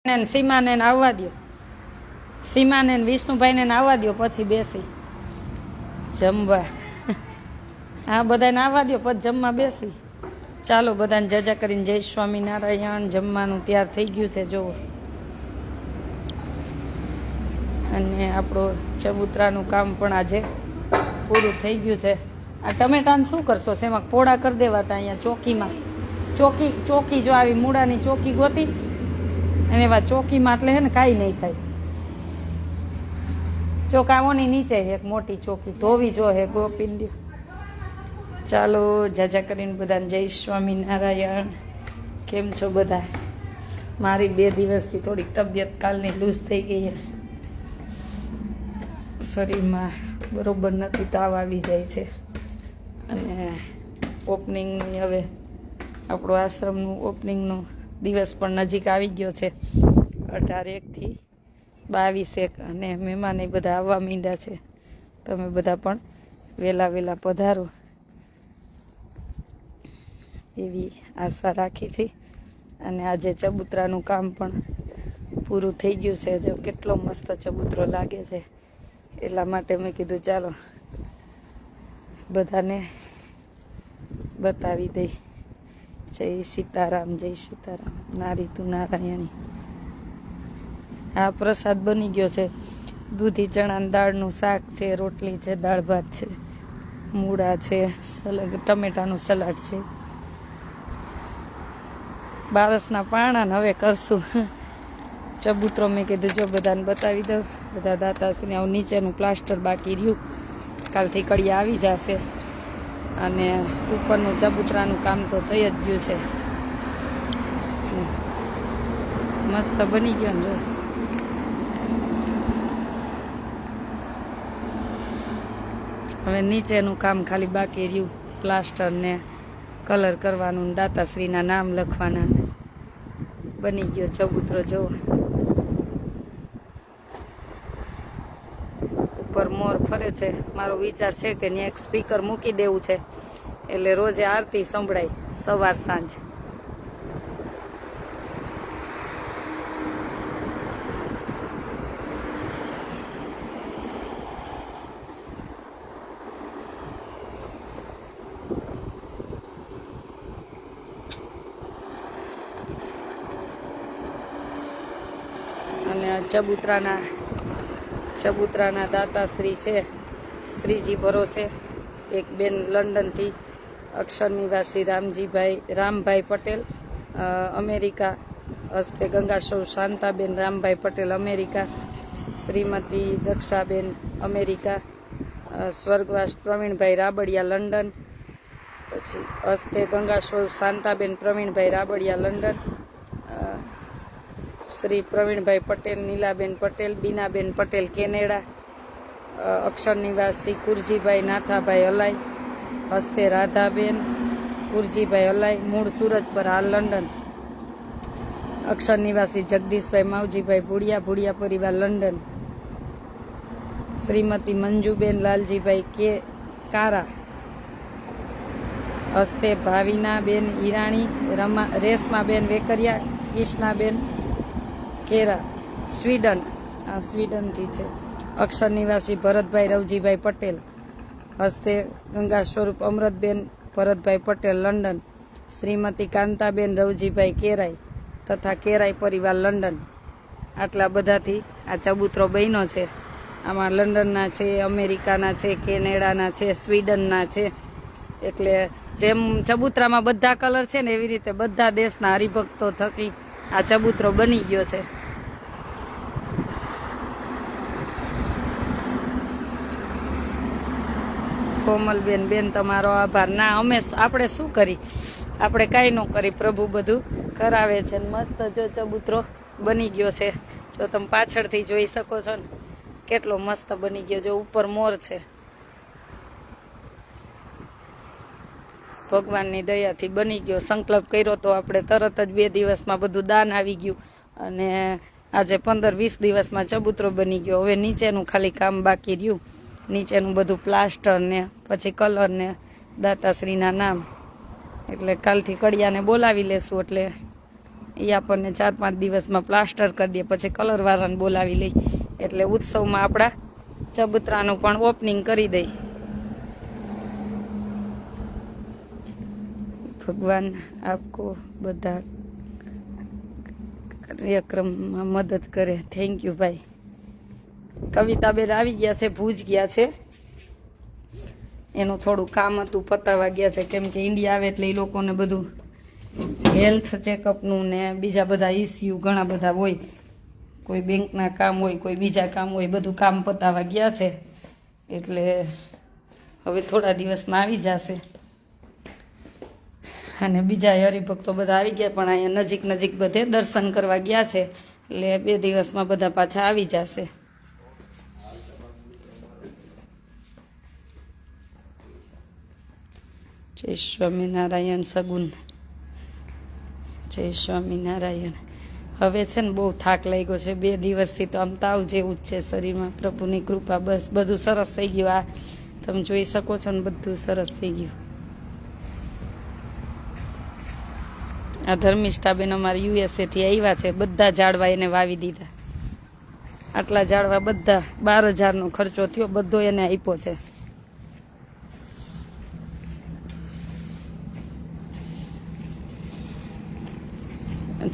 સીમાને આવવા દો, સીમાને વિષ્ણુભાઈને આવવા દો, પછી બેસી જમવા. હા, બધાને આવવા દો, પછી જમવા બેસી. ચાલો બધાને જજા કરીને જય સ્વામિનારાયણ. જમવાનું તૈયાર થઈ ગયું છે જુઓ. અને આપણું ચબૂતરાનું કામ પણ આજે પૂરું થઈ ગયું છે. આ ટમેટાને શું કરશો? એમાં પોળા કરી દેવાતા અહીંયા ચોકીમાં. ચોકી જો આવી મૂળાની ચોકી ગોતી અને એવા ચોકીમાં એટલે હે ને કાંઈ નહીં થાય. ચોકાઓની નીચે એક મોટી ચોકી ધોવી જો હે ગોપીન દો. ચાલો જાજા કરીને બધાને જય સ્વામિનારાયણ. કેમ છો બધા? મારી 2 દિવસથી થોડીક તબિયત કાલની લૂઝ થઈ ગઈ. શરીરમાં બરોબર નથી, તાવ આવી જાય છે. અને ઓપનિંગની હવે આપણો આશ્રમનું ઓપનિંગનો દિવસ પણ નજીક આવી ગયો છે. 18 થી 22 અને મહેમાન એ બધા આવવા માંડ્યા છે. તમે બધા પણ વહેલા પધારો એવી આશા રાખી છે. અને આજે ચબૂતરાનું કામ પણ પૂરું થઈ ગયું છે. જો કેટલો મસ્ત ચબૂતરો લાગે છે. એટલા માટે મેં કીધું ચાલો બધાને બતાવી દઈ. જય સીતારામ, જય સીતારામ. નારી તું નારાયણી. આ પ્રસાદ બની ગયો છે. દૂધી ચણાની દાળનું શાક છે, રોટલી છે, દાળ ભાત છે, મૂળા છે, ટમેટાનું સલાડ છે, બારસના પાણા. હવે કરશું ચબૂતરો. મેં કીધું જો બધાને બતાવી દઉં. બધા દાતાશ્રીને આવું નીચેનું પ્લાસ્ટર બાકી રહ્યું, કાલથી કડિયા આવી જશે. અને ઉપરનું ચબૂતરાનું કામ તો થઈ જ ગયું છે. મસ્ત બની ગયો ને. હવે નીચેનું કામ ખાલી બાકી રહ્યું, પ્લાસ્ટર ને કલર કરવાનું, દાતાશ્રીના નામ લખવાના. બની ગયો ચબૂતરો જો. ઉપર મોર ફરે છે. મારો વિચાર છે કે ત્યાં એક સ્પીકર મૂકી દેવું છે, એટલે રોજે આરતી સંભળાય સવાર સાંજ. અને ચબૂતરાના દાતાશ્રી છે શ્રીજી ભરોસે. એક બેન લંડનથી, અક્ષર નિવાસી રામભાઈ પટેલ અમેરિકા. હસ્તે ગંગાશવ શાંતાબેન રામભાઈ પટેલ અમેરિકા. શ્રીમતી દક્ષાબેન અમેરિકા. સ્વર્ગવાસ પ્રવીણભાઈ રાબડિયા લંડન. પછી હસ્તે ગંગાશવ શાંતાબેન પ્રવીણભાઈ રાબડિયા લંડન. શ્રી પ્રવીણભાઈ પટેલ, નીલાબેન પટેલ, બીનાબેન પટેલ કેનેડા. અક્ષર નિવાસી કુરજીભાઈ નાથાભાઈ અલાઈ. હસ્તે રાધાબેન કુરજીભાઈ અલાઈ, મૂળ સુરત પર હાલ લંડન. અક્ષર નિવાસી જગદીશભાઈ માવજીભાઈ ભુડિયા પરિવાર લંડન. શ્રીમતી મંજુબેન લાલજીભાઈ કારા. હસ્તે ભાવિનાબેન ઈરાણી, રેશમાબેન વેકરિયા, કૃષ્ણાબેન કેરા સ્વીડન. આ સ્વીડનથી છે. અક્ષર નિવાસી ભરતભાઈ રવજીભાઈ પટેલ. હસ્તે ગંગા સ્વરૂપ અમૃતબેન ભરતભાઈ પટેલ લંડન. શ્રીમતી કાંતાબેન રવજીભાઈ કેરાઈ તથા કેરાઈ પરિવાર લંડન. આટલા બધાથી આ ચબૂતરો બન્યો છે. આમાં લંડનના છે, અમેરિકાના છે, કેનેડાના છે, સ્વીડનના છે. એટલે જેમ ચબૂતરામાં બધા કલર છે ને, એવી રીતે બધા દેશના હરિભક્તો થકી આ ચબૂતરો બની ગયો છે. કોમલબેન તમારો આભાર. ના, આપણે શું કરી? આપણે કાંઈ ન કરી. પ્રભુ બધું કરાવે છે. મસ્ત જો ચબૂતરો બની ગયો છે. જો તમે પાછળથી જોઈ શકો છો ને, કેટલો મસ્ત બની ગયો. જો ઉપર મોર છે. ભગવાનની દયાથી બની ગયો. સંકલ્પ કર્યો તો આપણે તરત જ 2 દિવસમાં બધું દાન આવી ગયું. અને આજે 15-20 દિવસમાં ચબૂતરો બની ગયો. હવે નીચેનું ખાલી કામ બાકી રહ્યું. નીચેનું બધું પ્લાસ્ટર ને પછી કલર ને દાતાશ્રીના નામ. એટલે કાલથી કડિયાને બોલાવી લેશું, એટલે એ આપણને 4-5 દિવસમાં પ્લાસ્ટર કરી દે, પછી કલરવાળાને બોલાવી લઈ, એટલે ઉત્સવમાં આપણા ચબૂતરાનું પણ ઓપનિંગ કરી દઈ. ભગવાન આપકો બધા કાર્યક્રમમાં મદદ કરે. થેન્ક યુ ભાઈ. કવિતાબેન આવી ગયા છે, ભુજ ગયા છે, એનું થોડું કામ હતું, પતાવા ગયા છે, કેમ કે ઇન્ડિયા આવે એટલે એ લોકોને બધું હેલ્થ ચેકઅપનું ને બીજા બધા ઇસ્યુ ઘણા બધા હોય, કોઈ બેંકના કામ હોય, કોઈ બીજા કામ હોય, બધું કામ પતાવા ગયા છે, એટલે હવે થોડા દિવસમાં આવી જશે. અને બીજા હરિભક્તો બધા આવી ગયા, પણ અહીંયા નજીક નજીક બધે દર્શન કરવા ગયા છે, એટલે 2 દિવસમાં બધા પાછા આવી જશે. જય સ્વામિનારાયણ સગુન. જય સ્વામિનારાયણ. હવે છે ને બહુ થાક લાગ્યો છે, 2 દિવસથી તો આમ તાવ જેવું જ છે શરીરમાં. પ્રભુની કૃપા, બસ બધું સરસ થઈ ગયું. આ તમે જોઈ શકો છો ને, બધું સરસ થઈ ગયું. આ ધર્મિષ્ઠાબેન અમારા યુએસએથી આવ્યા છે, બધા ઝાડવા એને વાવી દીધા. આટલા ઝાડવા બધા 12,000નો ખર્ચો થયો, બધો એને આપ્યો છે.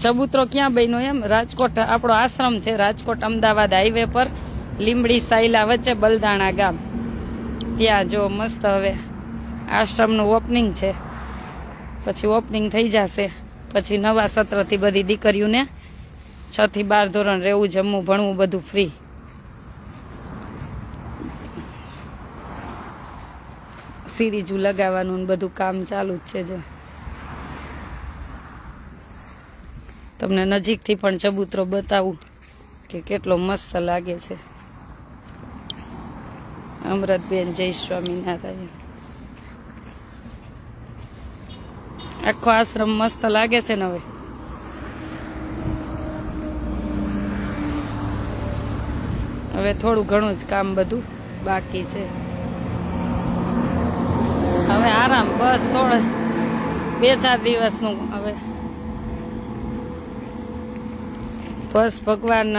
ચબૂતરો ક્યાં બન્યો? એમ રાજકોટ આપણો આશ્રમ છે, રાજકોટ અમદાવાદ હાઈવે પર લીંબડી સાયલા વચ્ચે બલદાણા ગામ, ત્યાં જો મસ્ત હવે આશ્રમનું ઓપનિંગ છે. પછી ઓપનિંગ થઈ જશે, પછી નવા સત્રથી બધી દીકરીઓને 6 થી 12 ધોરણ રહેવું, જમવું, ભણવું બધું ફ્રી. સિરીજુ લગાવવાનું બધું કામ ચાલુ જ છે. જો તમને નજીકથી પણ ચબૂતરો બતાવું કે કેટલો મસ્ત લાગે છે. અમૃતબેન જય સ્વામિનારાયણ. આખો આશ્રમ મસ્ત લાગે છે ને. હવે થોડું ઘણું જ કામ બધું બાકી છે. હવે આરામ, બસ થોડા 2-4 દિવસનું. હવે બસ ભગવાન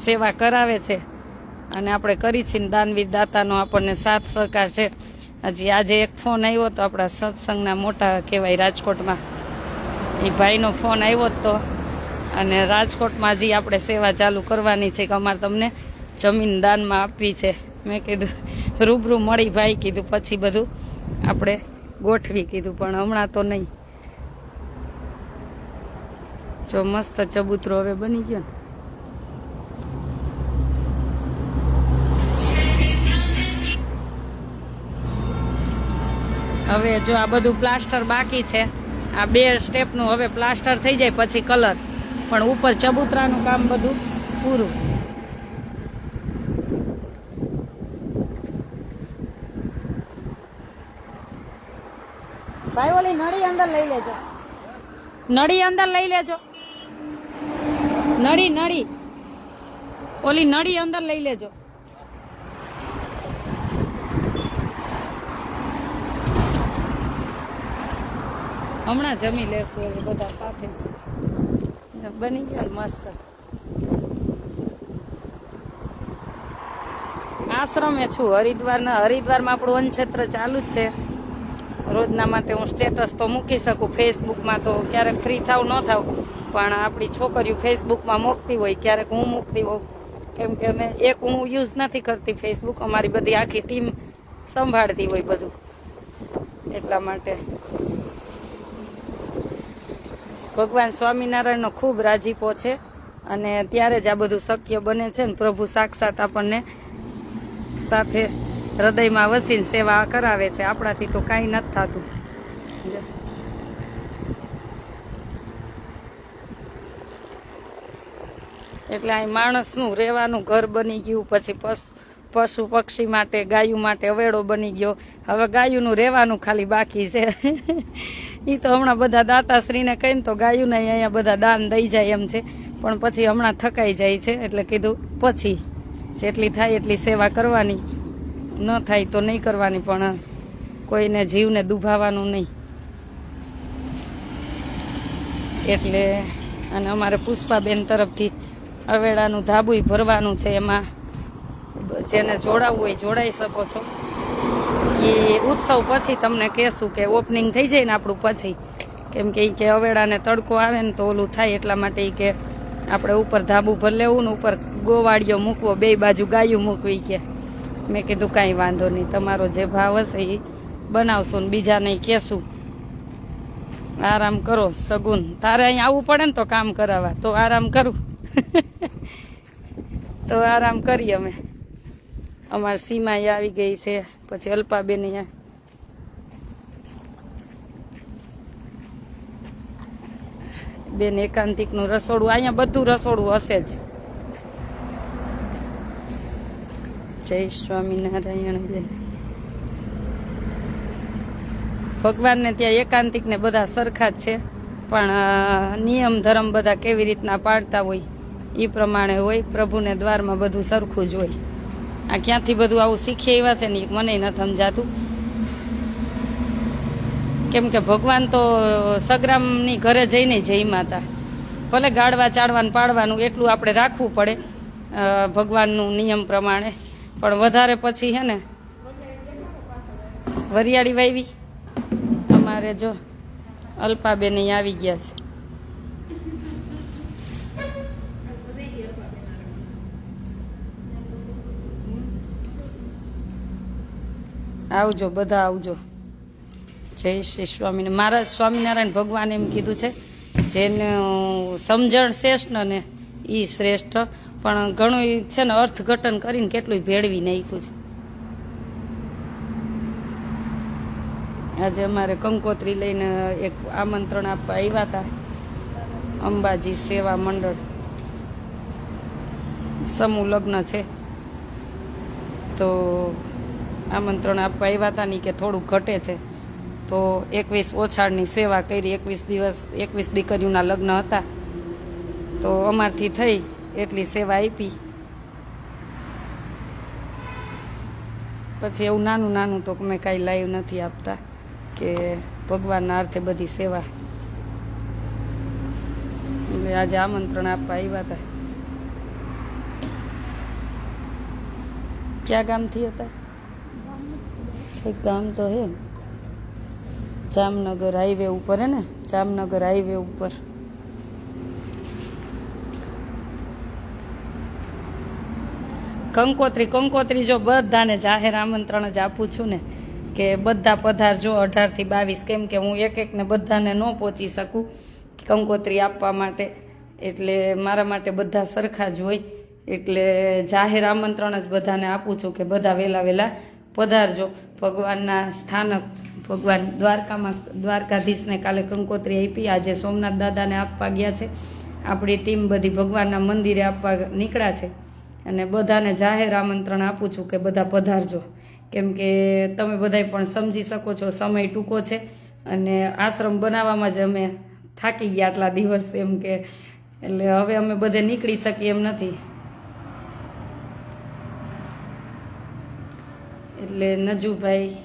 સેવા કરાવે છે અને આપણે કરી છીએ. દાનવીર દાતાનો આપણને સાથ સહકાર છે. હજી આજે એક ફોન આવ્યો તો આપણા સત્સંગના મોટા કહેવાય રાજકોટમાં, એ ભાઈનો ફોન આવ્યો તો, અને રાજકોટમાં હજી આપણે સેવા ચાલુ કરવાની છે કે અમારે તમને જમીન દાનમાં આપવી છે. મેં કીધું રૂબરૂ મળી ભાઈ, કીધું પછી બધું આપણે ગોઠવી, કીધું પણ હમણાં તો નહીં. જો મસ્ત ચબૂતરો હવે બની ગયો ને. હવે જો આ બધું પ્લાસ્ટર બાકી છે, આ 2 સ્ટેપનું હવે પ્લાસ્ટર થઈ જાય પછી કલર, પણ ઉપર ચબૂતરાનું કામ બધું પૂરું. ભાઈ ઓલી નળી અંદર લઈ લેજો, નળી અંદર લઈ લેજો, નળી ઓલી નળી અંદર લઈ લેજો. હમણાં જમી લેશું હવે બધા સાથે જ. બની ગયો મસ્ત આશ્રમે છું હરિદ્વારમાં આપણું વનક્ષેત્ર ચાલુ જ છે. રોજના માટે હું સ્ટેટસ તો મૂકી શકું, ફેસબુકમાં તો ક્યારેક ફ્રી થાવ ન થાવ, પણ આપણી છોકરીઓ ફેસબુકમાં મૂકતી હોય, ક્યારેક હું મૂકતી હોઉં, કેમ કે હું યુઝ નથી કરતી ફેસબુક, અમારી બધી આખી ટીમ સંભાળતી હોય બધું, એટલા માટે. ભગવાન સ્વામિનારાયણનો ખૂબ રાજીપો છે અને ત્યારે જ આ બધું શક્ય બને છે ને. પ્રભુ સાક્ષાત આપણને સાથે હૃદયમાં વસીને સેવા કરાવે છે, આપણાથી તો કાંઈ નથી થતું. એટલે અહીં માણસનું રહેવાનું ઘર બની ગયું, પછી પશુ પક્ષી માટે, ગાયું માટે અવેડો બની ગયો. હવે ગાયુંનું રહેવાનું ખાલી બાકી છે. એ તો હમણાં બધા દાતાશ્રીને કહીને તો ગાયુંને અહીંયા બધા દાન દઈ જાય એમ છે, પણ પછી હમણાં થકાઈ જાય છે, એટલે કીધું પછી જેટલી થાય એટલી સેવા કરવાની, ન થાય તો નહીં કરવાની, પણ કોઈને જીવને દુભાવવાનું નહીં. એટલે અને અમારે પુષ્પાબેન તરફથી અવેડાનું ધાબુય ભરવાનું છે. એમાં જેને જોડાવવું હોય જોડાઈ શકો છો. એ ઉત્સવ પછી તમને કહેશું કે ઓપનિંગ થઈ જાય ને આપણું પછી, કેમ કે એ કે અવેડાને તડકો આવે ને તો ઓલું થાય, એટલા માટે એ કે આપણે ઉપર ધાબુ ભર લેવું ને ઉપર ગોવાળીઓ મૂકવો, બે બાજુ ગાયું મૂકવી. કે મેં કીધું કાંઈ વાંધો નહીં, તમારો જે ભાવ હશે એ બનાવશું ને બીજાને કહેશું. આરામ કરો સગુન, તારે અહીં આવવું પડે ને તો કામ કરાવવા, તો આરામ કરું તો આરામ કરીએ અમે. અમારી સીમા આવી ગઈ છે, પછી અલ્પાબેન અહીંયા બેન એકાંતિકનું રસોડું, અહીંયા બધું રસોડું હશે જ. જય સ્વામિનારાયણ બેન. ભગવાનને ત્યાં એકાંતિક ને બધા સરખા જ છે, પણ નિયમ ધર્મ બધા કેવી રીતના પાળતા હોય એ પ્રમાણે હોય. પ્રભુને દ્વારમાં બધું સરખું જ હોય. આ ક્યાંથી બધું આવું શીખી આવ્યા છે ને મને નથી સમજાતું, કેમ કે ભગવાન તો સગ્રામની ઘરે જઈને જઈમાં હતા. ભલે ગાળવા ચાળવાનું પાડવાનું એટલું આપણે રાખવું પડે ભગવાનનું નિયમ પ્રમાણે, પણ વધારે પછી હે ને વરિયાળી વાવી. અમારે જો અલ્પાબેન અહીં આવી ગયા છે. આવજો બધા આવજો. જય શ્રી સ્વામિનારાયણ. મારા સ્વામિનારાયણ ભગવાન એમ કીધું છે જેનું સમજણ શ્રેષ્ઠ ને એ શ્રેષ્ઠ, પણ ઘણું છે ને અર્થઘટન કરીને કેટલું ભેળવી નાખ્યું છે. આજે અમારે કંકોત્રી લઈને એક આમંત્રણ આપવા આવ્યા હતા. અંબાજી સેવા મંડળ સમૂહ લગ્ન છે, તો આમંત્રણ આપવા આવ્યા હતા ને કે થોડુંક ઘટે છે, તો 21 ઓછાળની સેવા કરી. 21 દિવસ 21 દીકરીઓના લગ્ન હતા, તો અમારથી થઈ એટલી સેવા આપી. પછી એવું નાનું નાનું તો મેં કાંઈ લાઈવ નથી આપતા, કે ભગવાનના અર્થે બધી સેવા. એટલે આજે આમંત્રણ આપવા આવ્યા હતા. ક્યાં ગામથી હતા? એક ગામ તો હે જામનગર હાઈવે ઉપર, હે ને જામનગર હાઈવે ઉપર. કંકોત્રી જો બધાને જાહેર આમંત્રણ જ આપું છું ને, કે બધા પધારજો 18 થી 22, કેમ કે હું એક એકને બધાને ન પહોંચી શકું કંકોત્રી આપવા માટે, એટલે મારા માટે બધા સરખા જ હોય. એટલે જાહેર આમંત્રણ જ બધાને આપું છું કે બધા વહેલા પધારજો. ભગવાનના સ્થાનક ભગવાન દ્વારકાધીશને કાલે કંકોત્રી આપી, આજે સોમનાથ દાદાને આપવા ગયા છે. આપણી ટીમ બધી ભગવાનના મંદિરે આપવા નીકળ્યા છે, અને બધાને જાહેર આમંત્રણ આપું છું કે બધા પધારજો. કેમ કે તમે બધાય પણ સમજી શકો છો સમય ટૂંકો છે, અને આશ્રમ બનાવવામાં જ અમે થાકી ગયા આટલા દિવસ, એમ કે એટલે હવે અમે બધે નીકળી શકીએ એમ નથી. એટલે નજુભાઈ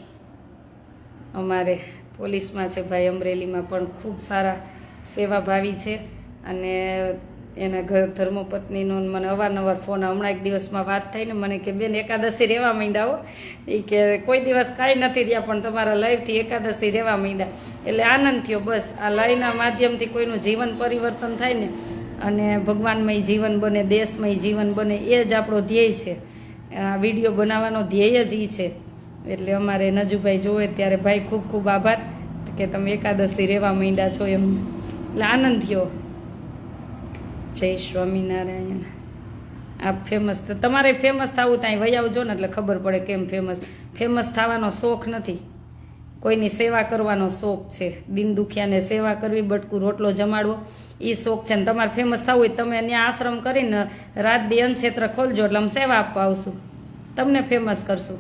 અમારે પોલીસમાં છે ભાઈ, અમરેલીમાં પણ ખૂબ સારા સેવાભાવી છે, અને એના ઘર ધર્મપત્નીનો મને અવારનવાર ફોન, હમણાં એક દિવસમાં વાત થઈ ને મને કે બેન એકાદશી રહેવા માંડ્યા હો. એ કે કોઈ દિવસ કાંઈ નથી રહ્યા પણ તમારા લાઈવથી એકાદશી રહેવા માંડ્યા, એટલે આનંદ થયો. બસ આ લાઈવના માધ્યમથી કોઈનું જીવન પરિવર્તન થાય ને, અને ભગવાનમય જીવન બને, દેશમય જીવન બને, એ જ આપણો ધ્યેય છે. આ વિડીયો બનાવવાનો ધ્યેય જ એ છે. એટલે અમારે નજુભાઈ જોવે ત્યારે ભાઈ ખૂબ ખૂબ આભાર કે તમે એકાદશી રહેવા માંડ્યા છો, એમ એટલે આનંદ થયો. જય સ્વામિનારાયણ. આ ફેમસ, તમારે ફેમસ થવું ત્યાં વહી આવજો ને એટલે ખબર પડે કેમ ફેમસ થવાનો શોખ નથી, કોઈની સેવા કરવાનો શોખ છે. દિન દુખિયાને સેવા કરવી, બટકું રોટલો જમાડવો એ શોખ છે. ને તમારે ફેમસ થવું હોય તમે ત્યાં આશ્રમ કરીને રાત દી અન્નક્ષેત્ર ખોલજો, એટલે અમે સેવા આપવા આવશું, તમને ફેમસ કરશું.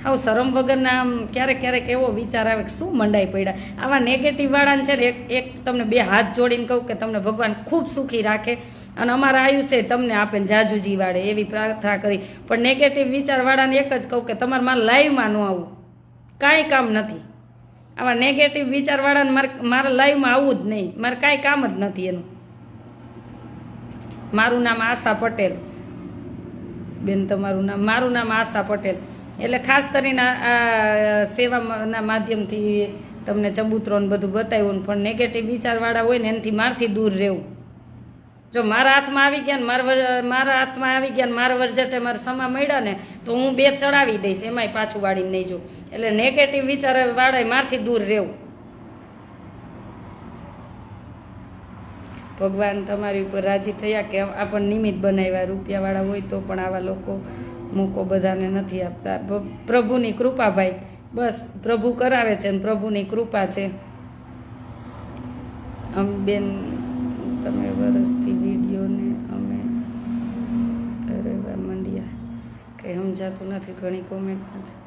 હાવ શરમ વગરના આમ ક્યારેક એવો વિચાર આવે કે શું મંડાઈ પડ્યા. આવા નેગેટિવ વાળાને છે ને એક તમને બે હાથ જોડીને કહું કે તમને ભગવાન ખૂબ સુખી રાખે, અને અમારા આયુષ્ય તમને આપે ને જાજુજી વાળે, એવી પ્રાર્થના કરી. પણ નેગેટિવ વિચારવાળાને એક જ કહું કે તમારે મારા લાઈવમાં ન આવું, કાંઈ કામ નથી. આવા નેગેટિવ વિચારવાળાને મારા લાઈવમાં આવવું જ નહીં, મારે કાંઈ કામ જ નથી એનું. મારું નામ આશા પટેલ બેન, તમારું નામ? મારું નામ આશા પટેલ. એટલે ખાસ કરીને આ સેવાના માધ્યમથી તમને ચબૂતરો ને બધું બતાવ્યું, પણ નેગેટિવ વિચારવાળા હોય ને એનાથી મારથી દૂર રહેવું. જો મારા હાથમાં આવી ગયા ને મારા હાથમાં આવી ગયા ને મારા વરજટે મારા સમા મળ્યા ને તો હું 2 ચડાવી દઈશ, એમાંય પાછું વાળીને નહીં જો. એટલે નેગેટિવ વિચારવાળા મારથી દૂર રહેવું. ભગવાન તમારી ઉપર રાજી થયા કે આપણને નિમિત્ત બનાવ્યા. રૂપિયાવાળા હોય તો પણ આવા લોકો મોકો બધાને નથી આપતા. પ્રભુની કૃપા ભાઈ, બસ પ્રભુ કરાવે છે ને પ્રભુની કૃપા છે. બેન તમે વરસથી વિડીયોને અમે રહેવા માંડ્યા, કંઈ સમજાતું નથી, ઘણી કોમેન્ટ નથી.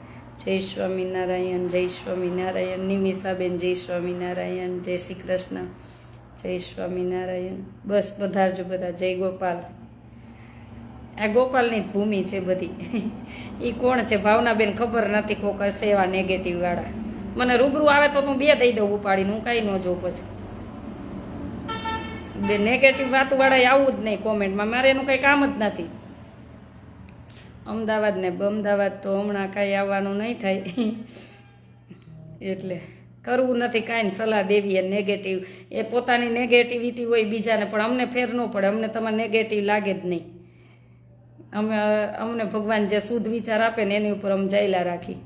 જય સ્વામિનારાયણ, જય સ્વામિનારાયણ. નિમિષાબેન જય સ્વામિનારાયણ, જય શ્રી કૃષ્ણ, જય સ્વામિનારાયણ. બસ પધારજો બધા. જય ગોપાલ. આ ગોપાલની ભૂમિ છે બધી. એ કોણ છે ભાવનાબેન ખબર નથી, કોક હશે એવા નેગેટિવ વાળા. મને રૂબરૂ આવે તો હું 2 દઈ દઉં ઉપાડીને, હું કાંઈ ન જોઉં પછી. બે નેગેટિવ વાતો વાળા આવવું જ નહીં કોમેન્ટમાં, મારે એનું કંઈ કામ જ નથી. અમદાવાદ ને અમદાવાદ તો હમણાં કાંઈ આવવાનું નહીં થાય, એટલે કરવું નથી કાંઈ સલાહ દેવી. એ નેગેટિવ એ પોતાની નેગેટિવિટી હોય બીજાને, પણ અમને ફેર ન પડે. અમને તમારે નેગેટિવ લાગે જ નહીં. અમને ભગવાન જે શુદ્ધ વિચાર આપે ને એની ઉપર અમે જાયલા રાખી.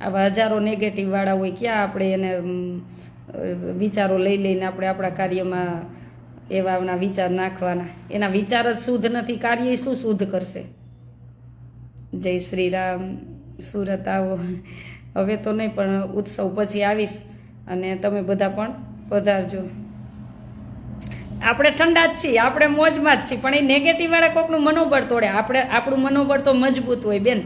આવા હજારો નેગેટિવ વાળા હોય, ક્યાં આપણે એને વિચારો લઈ લઈને આપણે આપણા કાર્યમાં એવાના વિચાર નાખવાના. એના વિચાર જ શુદ્ધ નથી, કાર્ય શું શુદ્ધ કરશે? જય શ્રી રામ. સુરત આવો. હવે તો નહીં, પણ ઉત્સવ પછી આવીશ અને તમે બધા પણ પધારજો. આપણે ઠંડા જ છીએ, આપણે મોજમાં જ છીએ, પણ એ નેગેટિવ વાળા કોકનું મનોબળ તોડે. આપણું મનોબળ તો મજબૂત હોય બેન.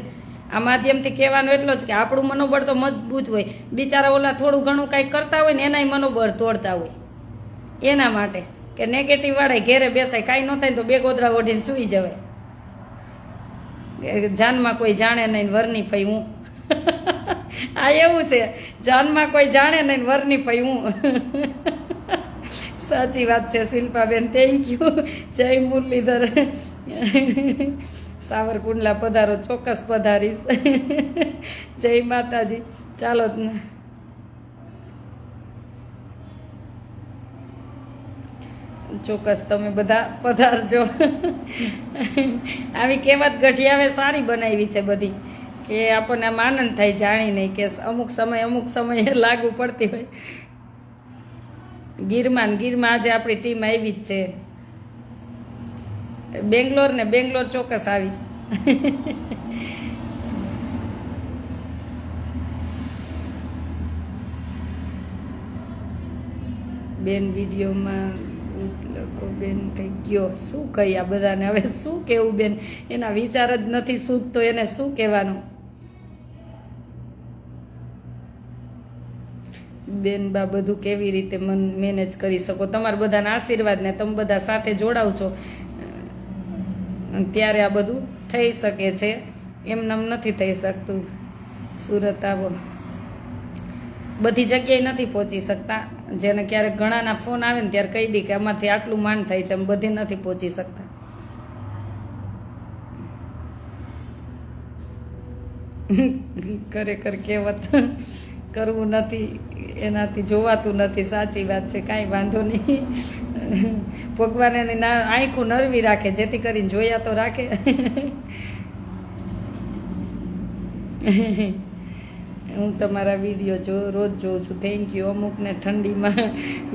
આ માધ્યમથી કહેવાનો એટલો જ કે આપણું મનોબળ તો મજબૂત હોય. બિચારા ઓલા થોડું ઘણું કાંઈક કરતા હોય ને એનાય મનોબળ તોડતા હોય. એના માટે કે નેગેટિવ વાળા ઘેરે બેસાય, કાંઈ ન થાય તો 2 ગોદડા ઓઢીને સૂઈ જવાય. જાનમાં કોઈ જાણે નહીં, વરની ફઈ હું. આ એવું છે, જાનમાં કોઈ જાણે નહીં, વરની ફઈ હું. સાચી વાત છે શિલ્પાબેન, થેન્ક યુ. જય મુરલીધર. સાવરકુંડલા પધારો, ચોક્કસ પધારીશ. જય માતાજી. ચાલો ચોક્કસ તમે બધા પધારજો. આવી કહેવત ગઢિયાવે સારી બનાવી છે બધી, કે આપણને આમ આનંદ થાય જાણી નહીં કે અમુક સમયે લાગુ પડતી હોય. ગીરમાં આજે આપણી ટીમ આવી જ છે. બેંગ્લોર ચોક્કસ આવીશ. બેન વિડીયોમાં લખો બેન કંઈ ગયો, શું કહી આ બધાને હવે શું કહેવું બેન? એના વિચાર જ નથી શુદ્ધ તો એને શું કહેવાનું? બેન બા બધું કેવી રીતે મેનેજ કરી શકો? તમારા બધાના આશીર્વાદ ને તમે બધા સાથે જોડાવ છો ત્યારે આ બધું થઈ શકે છે, એમનેમ નથી થઈ શકતું. સુરત આવો. બધી જગ્યાએ નથી પહોંચી શકતા. જેને ક્યારેક ઘણાના ફોન આવે ને ત્યારે કહી દી કે આમાંથી આટલું માંડ થાય છે, એમ બધે નથી પહોંચી શકતા. ખરેખર કહેવત કરવું નથી, એનાથી જોવાતું નથી. સાચી વાત છે, કાંઈ વાંધો નહીં. ભગવાન એની આંખું નરવી રાખે, જેથી કરીને જોયા તો રાખે. હું તમારા વિડીયો રોજ જોઉં છું, થેન્ક યુ. અમુકને ઠંડીમાં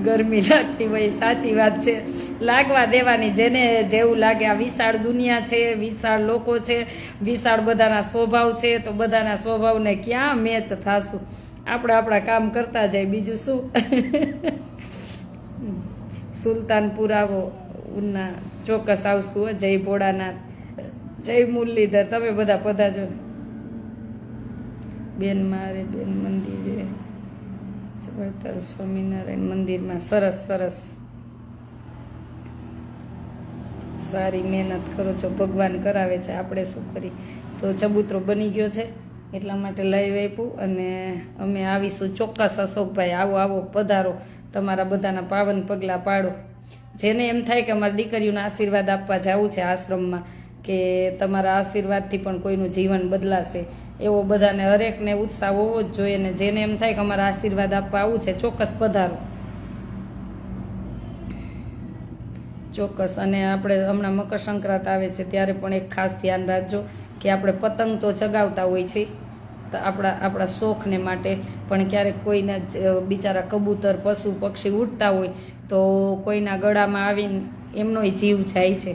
ગરમી લાગતી હોય, સાચી વાત છે, લાગવા દેવાની, જેને જેવું લાગે. આ વિશાળ દુનિયા છે, વિશાળ લોકો છે, વિશાળ બધાના સ્વભાવ છે, તો બધાના સ્વભાવને ક્યાં મેચ થાશું? આપણે આપણા કામ કરતા જાય, બીજું શું. સુલતાનપુર આવો, ઉના ચોક્કસ આવશું. જય ભોળાનાથ, જય મુરલીધર. તમે બધા પધારજો. બેન મારે બેન મંદિરે જબરદસ્ત સ્વામિનારાયણ મંદિરમાં. સરસ સરસ, સારી મહેનત કરો છો, ભગવાન કરાવે છે, આપણે શું કરી. તો ચબૂતરો બની ગયો છે, એટલા માટે લાઈવ આપ્યું. અને અમે આવીશું ચોક્કસ. અશોકભાઈ આવો આવો, પધારો, તમારા બધાના પાવન પગલાં પાડો. જેને એમ થાય કે અમારી દીકરીઓને આશીર્વાદ આપવા જવું છે આશ્રમમાં, કે તમારા આશીર્વાદથી પણ કોઈનું જીવન બદલાશે, એવો બધાને હરેકને ઉત્સાહ હોવો જ જોઈએ. ને જેને એમ થાય કે અમારા આશીર્વાદ આપવા આવું છે, ચોક્કસ પધારો, ચોક્કસ. અને આપણે હમણાં મકર સંક્રાંત આવે છે ત્યારે પણ એક ખાસ ધ્યાન રાખજો કે આપણે પતંગ તો ચગાવતા હોય છે તો આપણા શોખને માટે, પણ ક્યારેક કોઈના બિચારા કબૂતર, પશુ પક્ષી ઉડતા હોય તો કોઈના ગળામાં આવીને એમનોય જીવ જાય છે.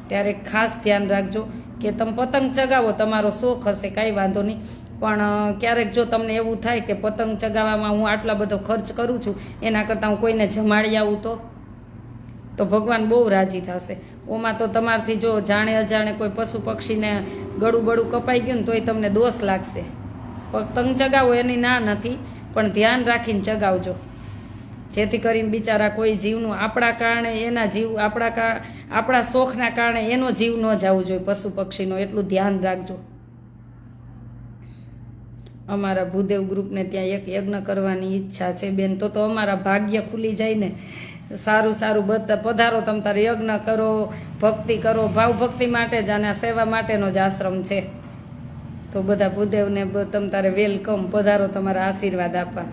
ત્યારે ખાસ ધ્યાન રાખજો કે તમે પતંગ ચગાવો, તમારો શોખ હશે, કાંઈ વાંધો નહીં, પણ ક્યારેક જો તમને એવું થાય કે પતંગ ચગાવવામાં હું આટલા બધો ખર્ચ કરું છું, એના કરતાં હું કોઈને જમાડી આવું તો ભગવાન બહુ રાજી થશે. ઓમાં તો તમારથી જો જાણે અજાણે કોઈ પશુ પક્ષીને ગળું બળું કપાઈ ગયું ને તોય તમને દોષ લાગશે. પતંગ ચગાવો એની ના નથી, પણ ધ્યાન રાખીને ચગાવજો, જેથી કરીને બિચારા કોઈ જીવનું આપણા કારણે એના જીવ, આપણા શોખના કારણે એનો જીવ ન જવું જોઈએ પશુ પક્ષીનો, એટલું ધ્યાન રાખજો. અમારા ભૂદેવ ગ્રુપને ત્યાં એક યજ્ઞ કરવાની ઈચ્છા છે બેન, તો અમારા ભાગ્ય ખુલી જાય ને. સારું સારું, બધા પધારો, તમ તારે યજ્ઞ કરો, ભક્તિ કરો, ભાવ ભક્તિ માટે જ અને સેવા માટેનો જ આશ્રમ છે. તો બધા ભૂદેવને તમ તારે વેલકમ, પધારો તમારા આશીર્વાદ આપવા.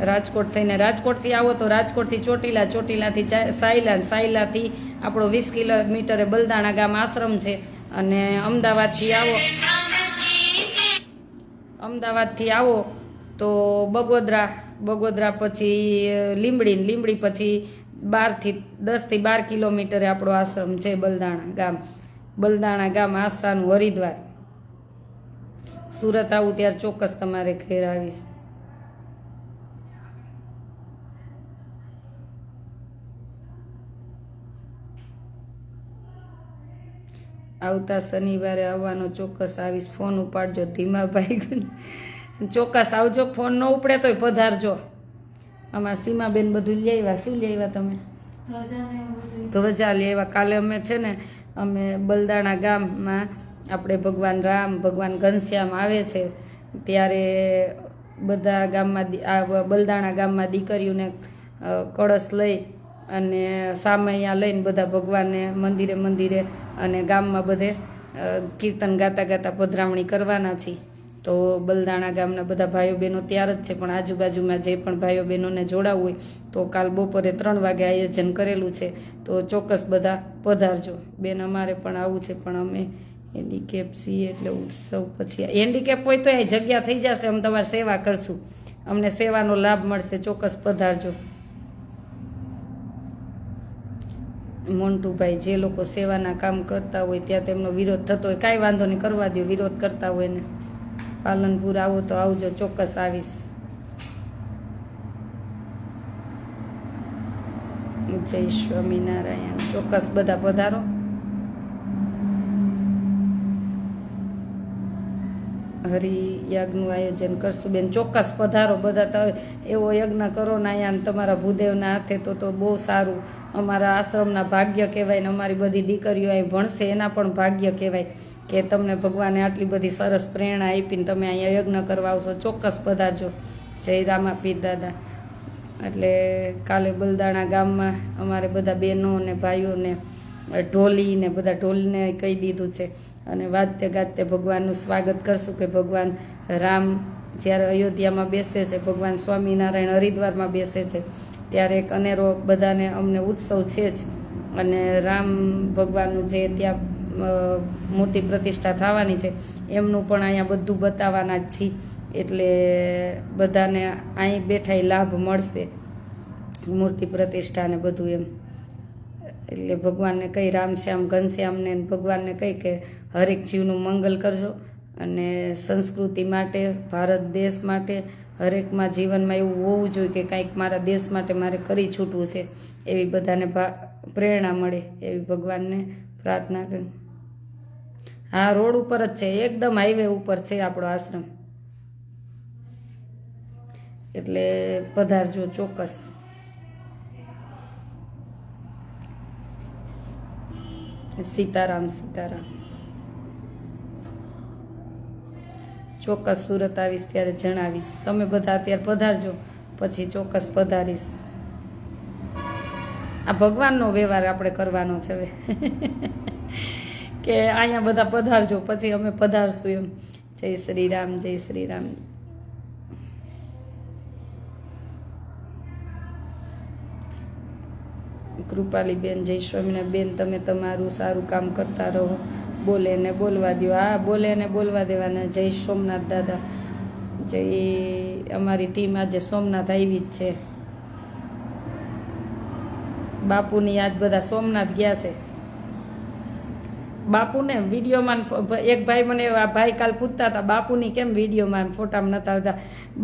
રાજકોટ થઈને, રાજકોટથી આવો તો રાજકોટથી ચોટીલા, ચોટીલાથી સાયલા, સાયલાથી આપણો 20 કિલોમીટરે બલદાણા ગામ આશ્રમ છે. અને અમદાવાદથી આવો તો બગોદરા પછી લીંબડી પછી 10 થી 12 કિલોમીટરે આપણો આશ્રમ છે બલદાણા ગામ આસાનું હરિદ્વાર. સુરત આવું ત્યારે ચોક્કસ તમારે ઘેર આવીશ. આવતા શનિવારે આવવાનો ચોક્કસ આવીશ. ફોન ઉપાડજો ધીમાભાઈ, ચોક્કસ આવજો. ફોન ન ઉપડે તોય પધારજો. અમારા સીમાબેન બધું લઈ આવ્યા. શું લઈ આવ્યા તમે? ધ્વજા લઈ આવ્યા. કાલે અમે છે ને, અમે બલદાણા ગામમાં આપણે ભગવાન રામ, ભગવાન ઘનશ્યામ આવે છે ત્યારે બધા ગામમાં, બલદાણા ગામમાં દીકરીઓને કળશ લઈ અને સામૈયા લઈને બધા ભગવાનને મંદિરે અને ગામમાં બધે કીર્તન ગાતા પધરામણી કરવાના છીએ. તો બલદાણા ગામના બધા ભાઈઓ બહેનો તૈયાર જ છે, પણ આજુબાજુમાં જે પણ ભાઈઓ બહેનોને જોડાવવું હોય તો કાલ બપોરે 3 વાગે આયોજન કરેલું છે. તો ચોક્કસ બધા પધારજો. બેન અમારે પણ આવું છે, પણ અમે હેન્ડીકેપ છીએ એટલે ઉત્સવ પછી હેન્ડીકેપ હોય તો એ જગ્યા થઈ જશે, અમે તમારી સેવા કરશું, અમને સેવાનો લાભ મળશે. ચોક્કસ પધારજો. મોન્ટુભાઈ, જે લોકો સેવાના કામ કરતા હોય ત્યાં તેમનો વિરોધ થતો હોય, કાંઈ વાંધો નહીં, કરવા દો. વિરોધ કરતા હોય ને પાલનપુર આવો તો આવજો, ચોક્કસ આવીશ. જય સ્વામિનારાયણ. ચોક્કસ બધા પધારો. હરિયજ્ઞનું આયોજન કરશું બેન, ચોક્કસ પધારો બધા. એવો યજ્ઞ કરો ને અહીંયા તમારા ભૂદેવના હાથે તો બહુ સારું. અમારા આશ્રમના ભાગ્ય કહેવાય ને અમારી બધી દીકરીઓ અહીં ભણશે એના પણ ભાગ્ય કહેવાય કે તમને ભગવાને આટલી બધી સરસ પ્રેરણા આપીને તમે અહીંયા યજ્ઞ કરવા આવશો. ચોક્કસ પધારજો. જય રામાપીર દાદા. એટલે કાલે બલદાણા ગામમાં અમારે બધા બહેનો અને ભાઈઓને ઢોલી ને બધા ઢોલને કહી દીધું છે અને વાજતે ગાજતે ભગવાનનું સ્વાગત કરશું કે ભગવાન રામ જ્યારે અયોધ્યામાં બેસે છે, ભગવાન સ્વામિનારાયણ હરિદ્વારમાં બેસે છે, ત્યારે એક અનેરો બધાને અમને ઉત્સવ છે જ. અને રામ ભગવાનનું જે ત્યાં મૂર્તિ પ્રતિષ્ઠા થવાની છે એમનું પણ અહીંયા બધું બતાવવાના જ છીએ. એટલે બધાને અહીં બેઠા લાભ મળશે, મૂર્તિ પ્રતિષ્ઠા ને બધું એમ. એટલે ભગવાનને કહી, રામશ્યામ ઘનશ્યામને ભગવાનને કહી કે હરેક જીવનું મંગલ કરજો અને સંસ્કૃતિ માટે, ભારત દેશ માટે, હરેકમાં જીવનમાં એવું હોવું જોઈએ કે કંઈક મારા દેશ માટે મારે કરી છૂટવું છે, એવી બધાને પ્રેરણા મળે એવી ભગવાનને પ્રાર્થના કરી. હા, રોડ ઉપર જ છે, એકદમ હાઈવે ઉપર છે આપણો આશ્રમ. એટલે પધારજો ચોક્કસ. સીતારામ સીતારામ. ચોક્કસ સુરત આવીશ ત્યારે જણાવીશ. તમે બધા અત્યારે પધારજો, પછી ચોક્કસ પધારીશ. આ ભગવાનનો વ્યવહાર આપણે કરવાનો છે હવે કે અહીંયા બધા પધારજો પછી અમે પધારશું એમ. જય શ્રી રામ, જય શ્રી રામ. કૃપાલીબેન, જય સ્વામિનારાયણ બેન, તમે તમારું સારું કામ કરતા રહો. બોલે ને બોલવા દો. હા, બોલે ને બોલવા દેવાના. જય સોમનાથ દાદા, જય. અમારી ટીમ આજે સોમનાથ આવી જ છે. બાપુની આજ બધા સોમનાથ ગયા છે. બાપુને વિડીયોમાં એક ભાઈ મને આ ભાઈ કાલ પૂછતા હતા બાપુની કેમ વિડીયોમાં ફોટામાં નતા આવતા.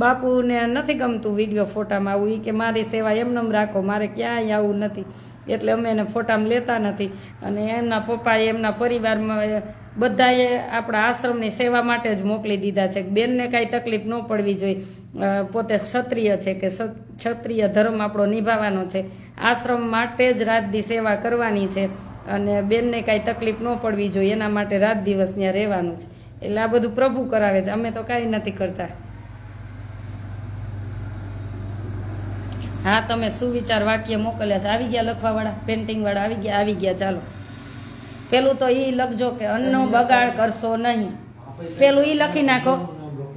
બાપુને નથી ગમતું વિડીયો ફોટામાં આવું. એ કે મારી સેવા એમનેમ રાખો, મારે ક્યાંય આવું નથી. એટલે અમે એને ફોટામાં લેતા નથી. અને એમના પપ્પાએ એમના પરિવારમાં બધાએ આપણા આશ્રમની સેવા માટે જ મોકલી દીધા છે. બેનને કાંઈ તકલીફ ન પડવી જોઈએ. પોતે ક્ષત્રિય છે કે ક્ષત્રિય ધર્મ આપણો નિભાવવાનો છે. આશ્રમ માટે જ રાતની સેવા કરવાની છે. અને બેનને કાંઈ તકલીફ ન પડવી જોઈએ એના માટે રાત દિવસ ત્યાં રહેવાનું છે. એટલે આ બધું પ્રભુ કરાવે છે, અમે તો કાંઈ નથી કરતા. હા, તમે સુવિચાર વાક્ય મોકલ્યા છે. આવી ગયા લખવાવાળા, પેન્ટિંગવાળા આવી ગયા. ચાલો, પેલું તો એ લખજો કે અન્નનો બગાડ કરશો નહીં. પેલું એ લખી નાખો.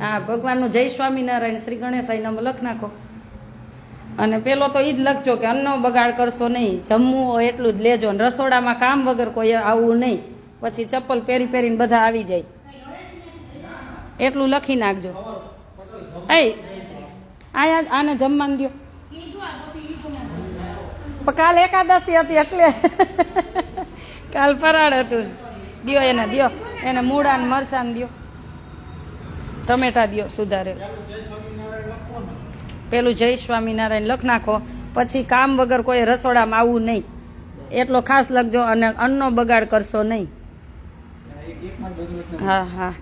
હા, ભગવાનનું જય સ્વામિનારાયણ, શ્રી ગણેશાય નમઃ લખ નાખો. અને પેલો તો એ જ લખજો કે અન્નનો બગાડ કરશો નહીં, જમવું હોય એટલું જ લેજો. ને રસોડામાં કામ વગર કોઈ આવવું નહીં. પછી ચપ્પલ પહેરીને બધા આવી જાય, એટલું લખી નાખજો. આને જમવાનું દો. કાલ એકાદશી હતી એટલે કાલ ફરાળ હતું. દિયો એને, દિયો એને મૂળા ને મરચાં ને દિયો, ટમેટા દિયો સુધારે. પેલું જય સ્વામિનારાયણ લખ નાખો. પછી કામ વગર કોઈ રસોડામાં આવવું નહીં, એટલો ખાસ લખજો. અને અન્નનો બગાડ કરશો નહીં. હા હા,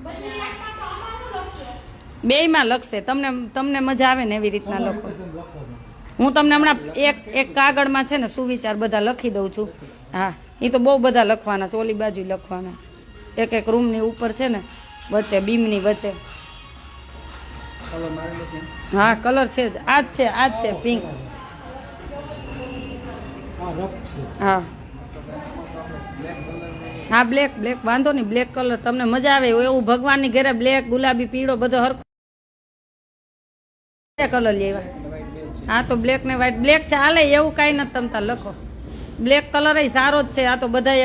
બેયમાં લખશે. તમને મજા આવે ને એવી રીતના લખો. હું તમને હમણાં એક કાગળમાં છે ને સુવિચાર બધા લખી દઉં છું. હા, એ તો બહુ બધા લખવાના છે. ઓલી બાજુ લખવાના છે. એક રૂમની ઉપર છે ને વચ્ચે, બીમની વચ્ચે. હા, કલર છે જ. આ જ છે પિંક. હા હા, બ્લેક વાંધો નહીં. બ્લેક કલર તમને મજા આવે એવું ભગવાનની ઘરે બ્લેક, ગુલાબી, પીળો બધો હરખો કલર લેવા. હા, તો બ્લેક ને વ્હાઈટ. બ્લેક ચાલે એવું કાંઈ નથી, તમતા લખો. બ્લેક કલર સારો જ છે. આ તો બધા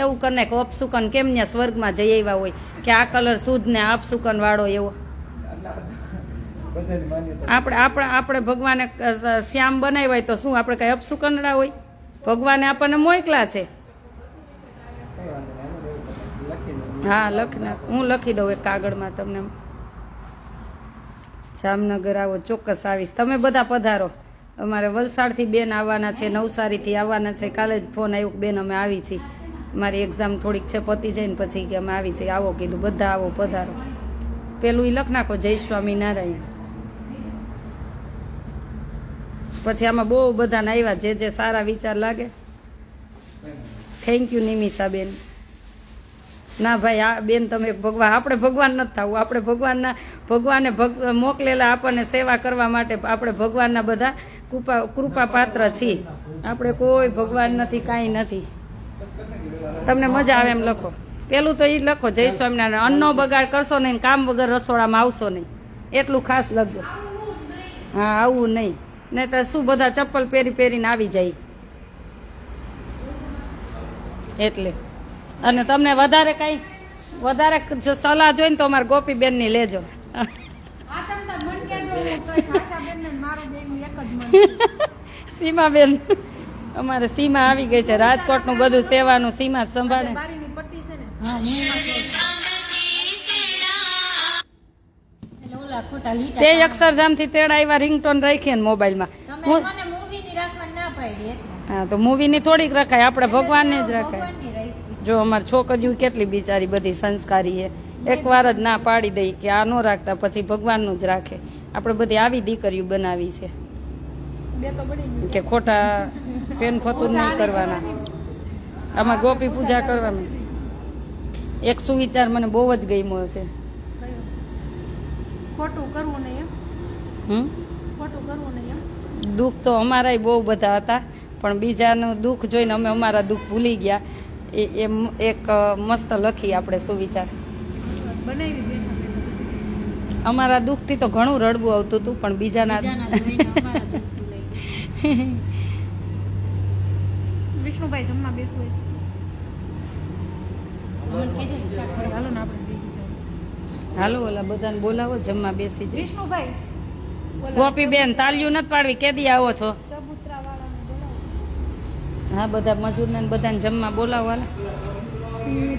એવું કરે કે અપસુકન કેમ ત્યાં સ્વર્ગમાં જઈ આવ્યા હોય કે આ કલર શુદ્ધ ને અપસુકન વાળો એવો. આપણે ભગવાને શ્યામ બનાવ્યા હોય તો શું આપણે કઈ અપસુકનડા હોય? ભગવાને આપણને મોકલા છે. હા, હું લખી દઉં એક કાગળમાં તમને. જામનગર આવો, ચોક્કસ આવીશ. તમે બધા પધારો. અમારે વલસાડથી બેન આવવાના છે, નવસારીથી આવવાના છે. કાલે જ ફોન આવ્યો કે બેન અમે આવી છીએ, મારી એક્ઝામ થોડીક છે પતી જાય ને પછી કે અમે આવી છીએ. આવો કીધું, બધા આવો, પધારો. પેલું એ લખ નાખો જય સ્વામિનારાયણ. પછી આમાં બહુ બધાને આવ્યા જે સારા વિચાર લાગે. થેન્ક યુ નિમિષાબેન. ના ભાઈ, આ બેન તમે ભગવાન, આપણે ભગવાન નથી થવું. આપણે ભગવાને મોકલેલા આપણને સેવા કરવા માટે. આપણે ભગવાનના બધા કૃપા પાત્ર છીએ. આપણે કોઈ ભગવાન નથી, કાંઈ નથી. તમને મજા આવે એમ લખો. પેલું તો એ જ લખો જય સ્વામિનારાયણ. અન્નનો બગાડ કરશો નહીં, કામ વગર રસોડામાં આવશો નહીં, એટલું ખાસ લખજો. હા, આવું નહીં, નહીં તો શું બધા ચપ્પલ પહેરીને આવી જાય એટલે. અને તમને વધારે સલાહ જોઈને તો અમારા ગોપીબેન ની લેજો. સીમાબેન, અમારે સીમા આવી ગઈ છે. રાજકોટ નું બધું સેવાનું સીમા સંભાળે. તે અક્ષરધામ થી તેડા આવ્યા, રિંગટોન રાખી ને મોબાઈલમાં. હા, તો મૂવી ની થોડીક રખાય, આપણે ભગવાન ની જ રખાય. જો અમારી છોકરીઓ કેટલી બિચારી બધી સંસ્કારી છે. એકવાર જ ના પાડી દઈ કે આ ન રાખતા, પછી ભગવાનનું જ રાખે. આપણે બધી આવી દીકરીઓ બનાવી છે કે ખોટા ફેન ફતું નહીં કરવાના. આમાં ગોપી પૂજા કરવાની. એક સુવિચાર મને બહુ જ ગમ્યો છે. ખોટું કરવું નહીં એમ ખોટું કરવું નહીં એમ દુઃખ તો અમારાય બહુ બધા હતા, પણ બીજાનું દુઃખ જોઈને અમે અમારા દુઃખ ભૂલી ગયા. એમ એક મસ્ત લખી આપણે સુવિચાર. બનાવી બેઠા અમારા દુઃખથી તો ઘણું રડવું આવતું હતું, પણ બીજાના વિષ્ણુભાઈ જમવા બેસવું હાલો ને આપણે બેસી જાવ. હાલો ઓલા બધાને બોલાવો જમવા બેસી જાય. વિષ્ણુભાઈ ગોપીબેન તાલિયું નથી પાડવી, કેદી આવો છો? ચબુતરા વાળાને બોલાવો. હા બધા મજૂરને ને બધાને જમવા બોલાવો.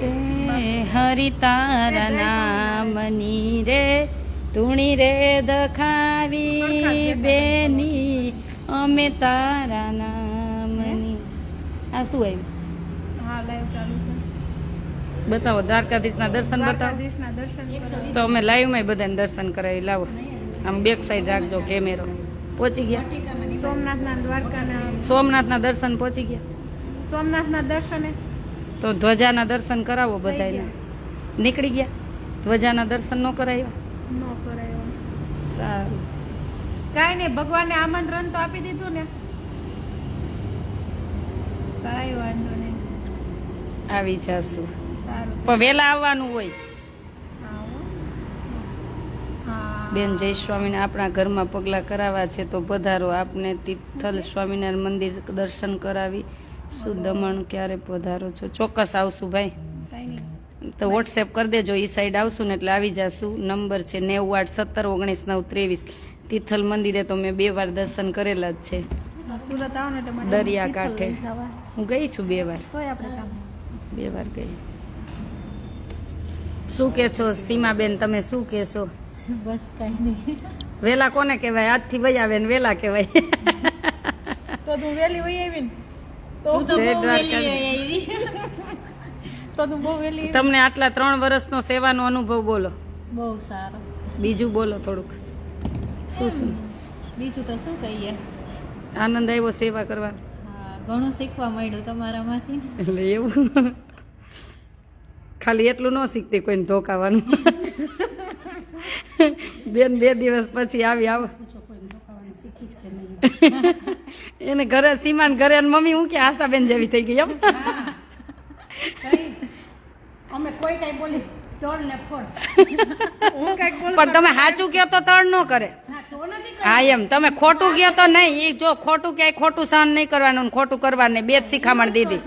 રે હરિ તારા નામની રે તુણી રે દખાવી બેની અમે તારા નામની. આ શું આવ્યું? હા લાઈવ ચાલુ છે. બતાવો દ્વારકાધીશના દર્શન બતાવો. દ્વારકાધીશના દર્શન કરો. તો અમે લાઈવમાં બધાને દર્શન કરાવી. લાવો આમ બેક સાઈડ રાખજો કેમેરો. પહોંચી ગયા સોમનાથના દ્વારકાના સોમનાથના દર્શન પહોંચી ગયા. સોમનાથના દર્શને તો ધ્વજાના દર્શન કરાવો બધાને. નીકળી ગયા ધ્વજાના દર્શન ન કરાવ્યા? ન કરાયો. સારું કાંઈ નહીં, ભગવાને આમંત્રણ તો આપી દીધું ને, કાંઈ વાંધો નહીં. આવી જાશું, સારું છે. પણ વહેલા આવવાનું હોય. આવો. હા બેન જય સ્વામીને આપણા ઘરમાં પગલાં કરાવવા છે તો પધારો. આપને તિથલ સ્વામિનારાયણ મંદિર દર્શન કરાવી. શું દમણ ક્યારે પધારો છો? ચોક્કસ આવશું ભાઈ. કાંઈ નહીં. તો વોટ્સએપ કરી દેજો. એ સાઈડ આવશું ને એટલે આવી જશું. નંબર છે 9817199323. તિથલ મંદિરે તો મેં 2 વાર દર્શન કરેલા જ છે. સુરત આવો ને એટલે મને દરિયા કાંઠે હું ગઈ છું 2 વાર. તોય આપણે ચાલો. 2 વાર ગઈ. શું કે છો સીમાબેન, તમે શું કહેશો? બસ કાંઈ નહીં. વેલા કોને કહેવાય? આજથી વહી આવે ને વેલા કહેવાય. તો તું વહેલી વહી આવી ને તો જય દ્વારકાધીશ. તો તું બહુ વહેલી તમને આટલા 3 વર્ષનો સેવાનો અનુભવ બોલો. બહુ સારો. બીજું બોલો થોડુંક. શું બીજું તો શું કહીએ. આનંદ આવ્યો સેવા કરવાનો? હા, ઘણું શીખવા મળ્યું તમારામાંથી. એટલે એવું ખાલી એટલું ન શીખતી કોઈને ધોકાવાનું. બેન 2 દિવસ પછી આવી આવો. એને ઘરે સીમાન ઘરે મમ્મી હું કે આશાબેન જેવી થઈ ગઈ એમ. અમે કોઈ કઈ બોલી તોડ ને ફોડ. હું કઈક બોલ પણ તમે સાચું કહો તો તળ ન કરે. ના તો નથી હા એમ તમે ખોટું કહો તો નહીં. એ જો ખોટું ક્યાંય ખોટું સહન નહીં કરવાનું ને ખોટું કરવાનું નહીં. 2 જ શિખામણ દીધી.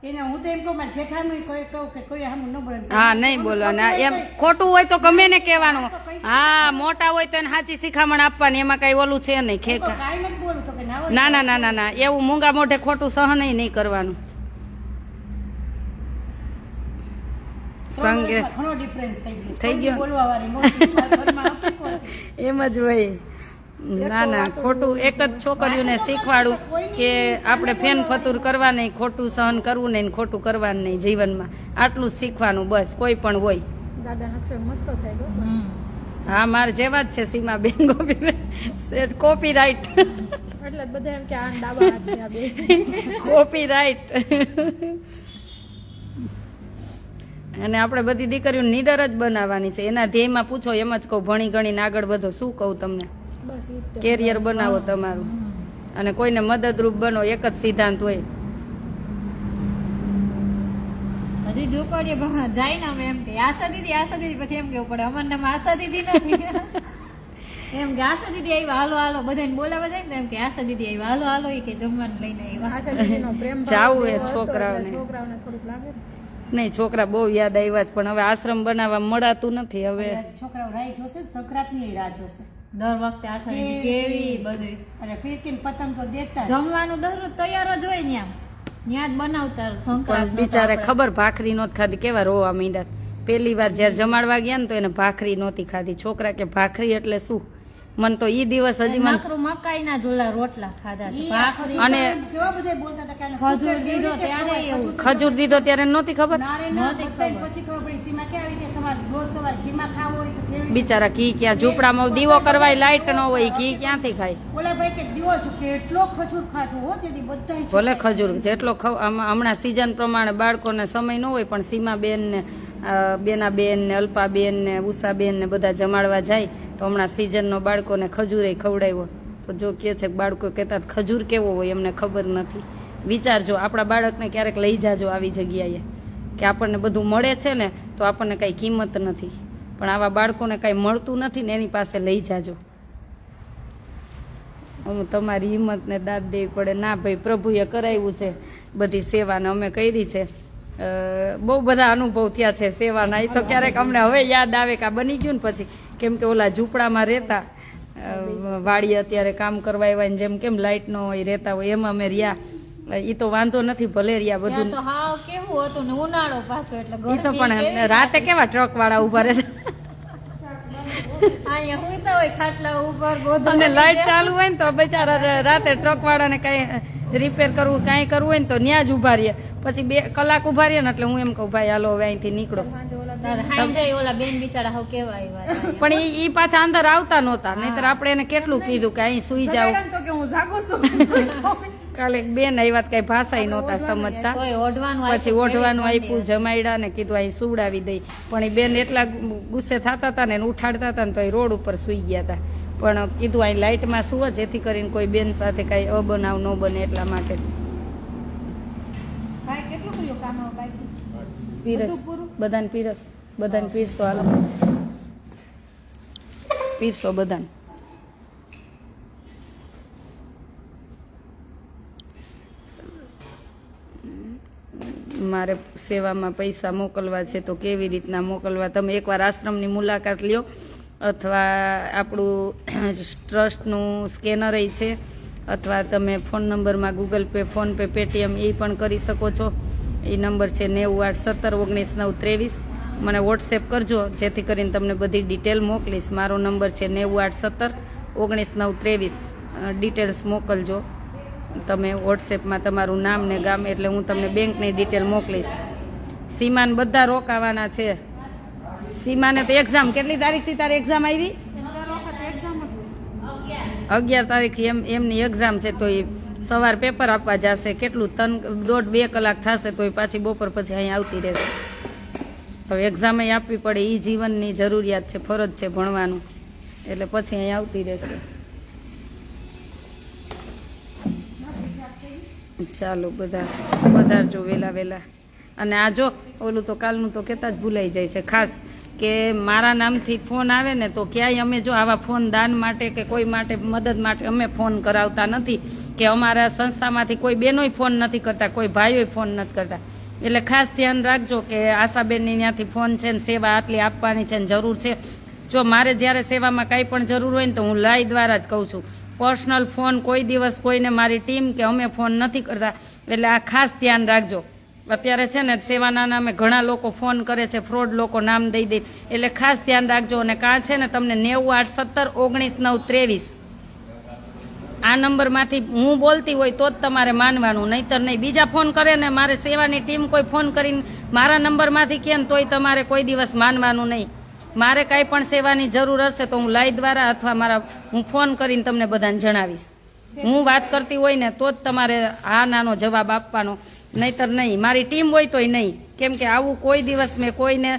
એને હું તો એમ કહું મારા જેઠાનું કોઈ કહું કે કોઈ આમ ન બોલે. હા નહીં બોલવાના. એમ ખોટું હોય તો ગમે ને કહેવાનું. હા મોટા હોય તો એને સાચી શિખામણ આપવાની. એમાં કઈ ઓલું છે નહીં ખેખા. કાંઈ નથી બોલું તો કે ના હોય. ના ના ના ના ના એવું મૂંગા મોઢે ખોટું સહન નહીં કરવાનું. ત્રણ સંગે વર્ષમાં ઘણો ડિફરન્સ થઈ ગયો. થઈ ગયો? કોઈ બોલવા વાળી નહોતી. મારા ઘરમાં હતી કોઈ. એમ જ હોય. ના ના ખોટું એક જ છોકરીઓને શીખવાડું કે આપણે ફેન ફતુર કરવા નહીં, ખોટું સહન કરવું નહીં, ખોટું કરવાનું નહીં જીવનમાં. આટલું જ શીખવાનું બસ. કોઈ પણ હોય. દાદા અક્ષર મસ્ત થાય છે. હા મારે જેવા જ છે સીમાબેન ગોપીબેન. Copy right. એટલે જ બધા એમ કે આ ડાબા હાથ છે આ બે. Copy right. અને આપણે બધી દીકરીઓ નીડર જ બનાવવાની છે. એના ધ્યેયમાં પૂછો એમ જ કહું. ભણી ગણીને આગળ વધો. શું કહું તમને? બસ ઈ જ તે. કેરિયર બનાવો તમારું અને કોઈને મદદરૂપ બનો. એક જ સિદ્ધાંત હોય. હજી ઝોપડીએ જાય ને અમે એમ કે આશા દીદી પછી એમ કેવું પડે અમારું નામ આશા દીદી નથી. એમ કે આશા દીદી આવ્યા હાલો હાલો બધાને બોલાવા જાય ને તો એમ કે આશા દીદી આવ્યા હાલો હાલો એ કે જમવાનું લઈને આવ્યા. આશા દીદીનો પ્રેમ ભાવ જાવું એ એવો હતો છોકરાઓને. એટલે છોકરાઓને થોડુંક લાગે ને. નહીં છોકરા બહુ યાદ આવ્યા જ પણ હવે આશ્રમ બનાવવા મળાતું નથી. હવે છોકરાઓ રાહ જોશે ને, સંક્રાંતની રાહ જોશે. દર વખતે આશા દીદી કેવી બધું અને ફિરકીને પતંગ તો દેતા જ. જમવાનું દરરોજ તૈયાર જ હોય ત્યાં જ બનાવતા પણ સંક્રાંત બિચારે ખબર ભાખરી નહોતી ખાધી. કેવા રોવા માંડ્યા. પહેલી વાર જ્યારે જમાડવા ગયા ને તો એને ભાખરી નહોતી ખાધી. છોકરા કે ભાખરી એટલે શું? મને તો ઈ દિવસ હજી મને નકરું મકાઈના જોલા રોટલા ખાધા છે. ઈ ભાખરી આખો અને કેવા બધા બોલતા હતા કે આને ખજૂર સુખે કેવી દીધો રીતે ત્યારે ખવાય? એવું. ખજૂર દીધો ત્યારે નહોતી ખબર. ના રે ના, નહોતી બધાને ખબર. પછી ખબર પડી સીમા કે આવી રીતે રોજ સવાર ઘીમાં ખાવો હોય તો કેવી રીતે? બિચારા ઘી ક્યાં ઝૂંપડામાં દીવો કરવાય લાઈટ ન હોય. ઘી ક્યાંથી ખાય? ઓલા ભાઈ કે દીવો છું કેટલો ખજૂર ખાધો હો તેથી બધાય ભલે ખજૂર જેટલો હમણાં સિઝન પ્રમાણે બાળકોને સમય ન હોય પણ સીમાબેન ને બેનાબેન ને અલ્પાબેન ને ઉષાબેન ને બધા જમાડવા જાય તો હમણાં સિઝનનો બાળકોને ખજૂરે ખવડાવ્યો તો જો કહે છે કે બાળકો કહેતા ખજૂર કેવો હોય એમને ખબર નથી. વિચારજો આપણા બાળકને ક્યારેક લઈ જાજો આવી જગ્યાએ કે આપણને બધું મળે છે ને તો આપણને કાંઈ કિંમત નથી, પણ આવા બાળકોને કાંઈ મળતું નથી ને એની પાસે લઈ જાજો. હું તમારી હિંમતને દાદ દેવી પડે. ના ભાઈ, પ્રભુએ કરાવ્યું છે બધી સેવાને, અમે કરી છે. બહુ બધા અનુભવ થયા છે સેવાના. એ તો ક્યારેક અમને હવે યાદ આવે કે આ બની ગયું ને પછી, કેમ કે ઓલા ઝૂંપડામાં રહેતા વાડીએ અત્યારે કામ કરવા આવ્યા ને જેમ કેમ લાઇટ નો હોય રહેતા હોય એમાં અમે રહ્યા. એ તો વાંધો નથી, ભલે રહ્યા બધું. તો હાવ કેવું હતું ને ઉનાળો પાછો એટલે એ તો પણ રાતે કેવા ટ્રક વાળા ઉભા રહેતા અહીંયા હુંતા હોય ખાટલા ઉપર ગોધરા અને લાઇટ ચાલુ હોય ને તો બિચારા રાતે ટ્રક વાળાને કઈ રિપેર કરવું કાંઈ કરવું હોય ને તો ત્યાં જ ઉભા રહીએ. પછી 2 કલાક ઉભા રહીએ ને એટલે હું એમ કહું ભાઈ હાલો હવે અહીંથી નીકળો. ઓલા બેન બિચારા હાવ કેવા આવ્યા પણ ઈ પાછા અંદર આવતા નહોતા, નહીતર આપણે એને કેટલું કીધું કે અહીં સુઈ જાવ. તો કે હું જાગું છું. કાલે એક બેન આવ્યા કઈ ભાષા નહોતા સમજતા, તોય ઓઢવાનું પછી ઓઢવાનું આપ્યું, જમાડ્યા ને કીધું અહીં સુવડાવી દઈ. પણ એ બેન એટલા ગુસ્સે થતા હતા ને એને ઉઠાડતા હતા ને તો એ રોડ ઉપર સુઈ ગયા હતા. પણ કીધું અહીં લાઇટમાં સુવો જેથી કરીને કોઈ બેન સાથે કઈ અબનાવ ન બને એટલા માટે. ભાઈ કેટલું કર્યું કામ બાકી? પીરસ બધાને પીરસો હાલો પીરસો બધાને. મારે સેવામાં પૈસા મોકલવા છે તો કેવી રીતના મોકલવા? તમે એકવાર આશ્રમની મુલાકાત લ્યો અથવા આપણું ટ્રસ્ટનું સ્કેનર છે, અથવા તમે ફોન નંબરમાં ગૂગલ પે, ફોનપે, પેટીએમ એ પણ કરી શકો છો. એ નંબર છે 981719 923. મને વોટ્સએપ કરજો જેથી કરીને તમને બધી ડિટેલ મોકલીશ. મારો નંબર છે 981719 923. ડિટેલ્સ મોકલજો તમે વોટ્સએપમાં, તમારું નામ ને ગામ, એટલે હું તમને બેંકની ડિટેલ મોકલીશ. સીમાને બધા રોકાવાના છે. સીમાને તો એક્ઝામ કેટલી તારીખથી તારી એક્ઝામ આવી? 11 તારીખથી એમની એક્ઝામ છે. તો એ સવાર પેપર આપવા જશે. કેટલું 1.5-2 કલાક થશે તો એ પાછી બપોર પછી અહીં આવતી રહેશે. હવે એક્ઝામ આપવી પડે, એ જીવનની જરૂરિયાત છે, ફરજ છે ભણવાનું, એટલે પછી અહીં આવતી રહેશે. ચાલો વધારજો વહેલા. અને આ જો ઓલું તો કાલનું તો કહેતા જ ભૂલાઈ જાય છે ખાસ, કે મારા નામથી ફોન આવે ને તો ક્યાંય અમે જો આવા ફોન દાન માટે કે કોઈ માટે મદદ માટે અમે ફોન કરાવતા નથી, કે અમારા સંસ્થામાંથી કોઈ બહેનોય ફોન નથી કરતા, કોઈ ભાઈઓય ફોન નથી કરતા. એટલે ખાસ ધ્યાન રાખજો કે આશાબેનની ત્યાંથી ફોન છે ને સેવા આટલી આપવાની છે ને જરૂર છે. જો મારે જ્યારે સેવામાં કાંઈ પણ જરૂર હોય ને તો હું લાઈ દ્વારા જ કહું છું. પર્સનલ ફોન કોઈ દિવસ કોઈને મારી ટીમ કે અમે ફોન નથી કરતા. એટલે આ ખાસ ધ્યાન રાખજો. અત્યારે છે ને સેવાના નામે ઘણા લોકો ફોન કરે છે, ફ્રોડ લોકો નામ દઈ દે, એટલે ખાસ ધ્યાન રાખજો. અને કાં છે ને તમને 981719 923 આ નંબરમાંથી હું બોલતી હોય તો જ તમારે માનવાનું, નહીતર નહીં. બીજા ફોન કરે ને મારે સેવાની ટીમ કોઈ ફોન કરીને મારા નંબરમાંથી કહે ને તોય તમારે કોઈ દિવસ માનવાનું નહીં. મારે કાંઈ પણ સેવાની જરૂર હશે તો હું લાઈ દ્વારા અથવા હું ફોન કરીને તમને બધાને જણાવીશ. હું વાત કરતી હોય ને તો જ તમારે હા નાનો જવાબ આપવાનો, નહીતર નહીં. મારી ટીમ હોય તોય નહીં, કેમ કે આવું કોઈ દિવસ મેં કોઈને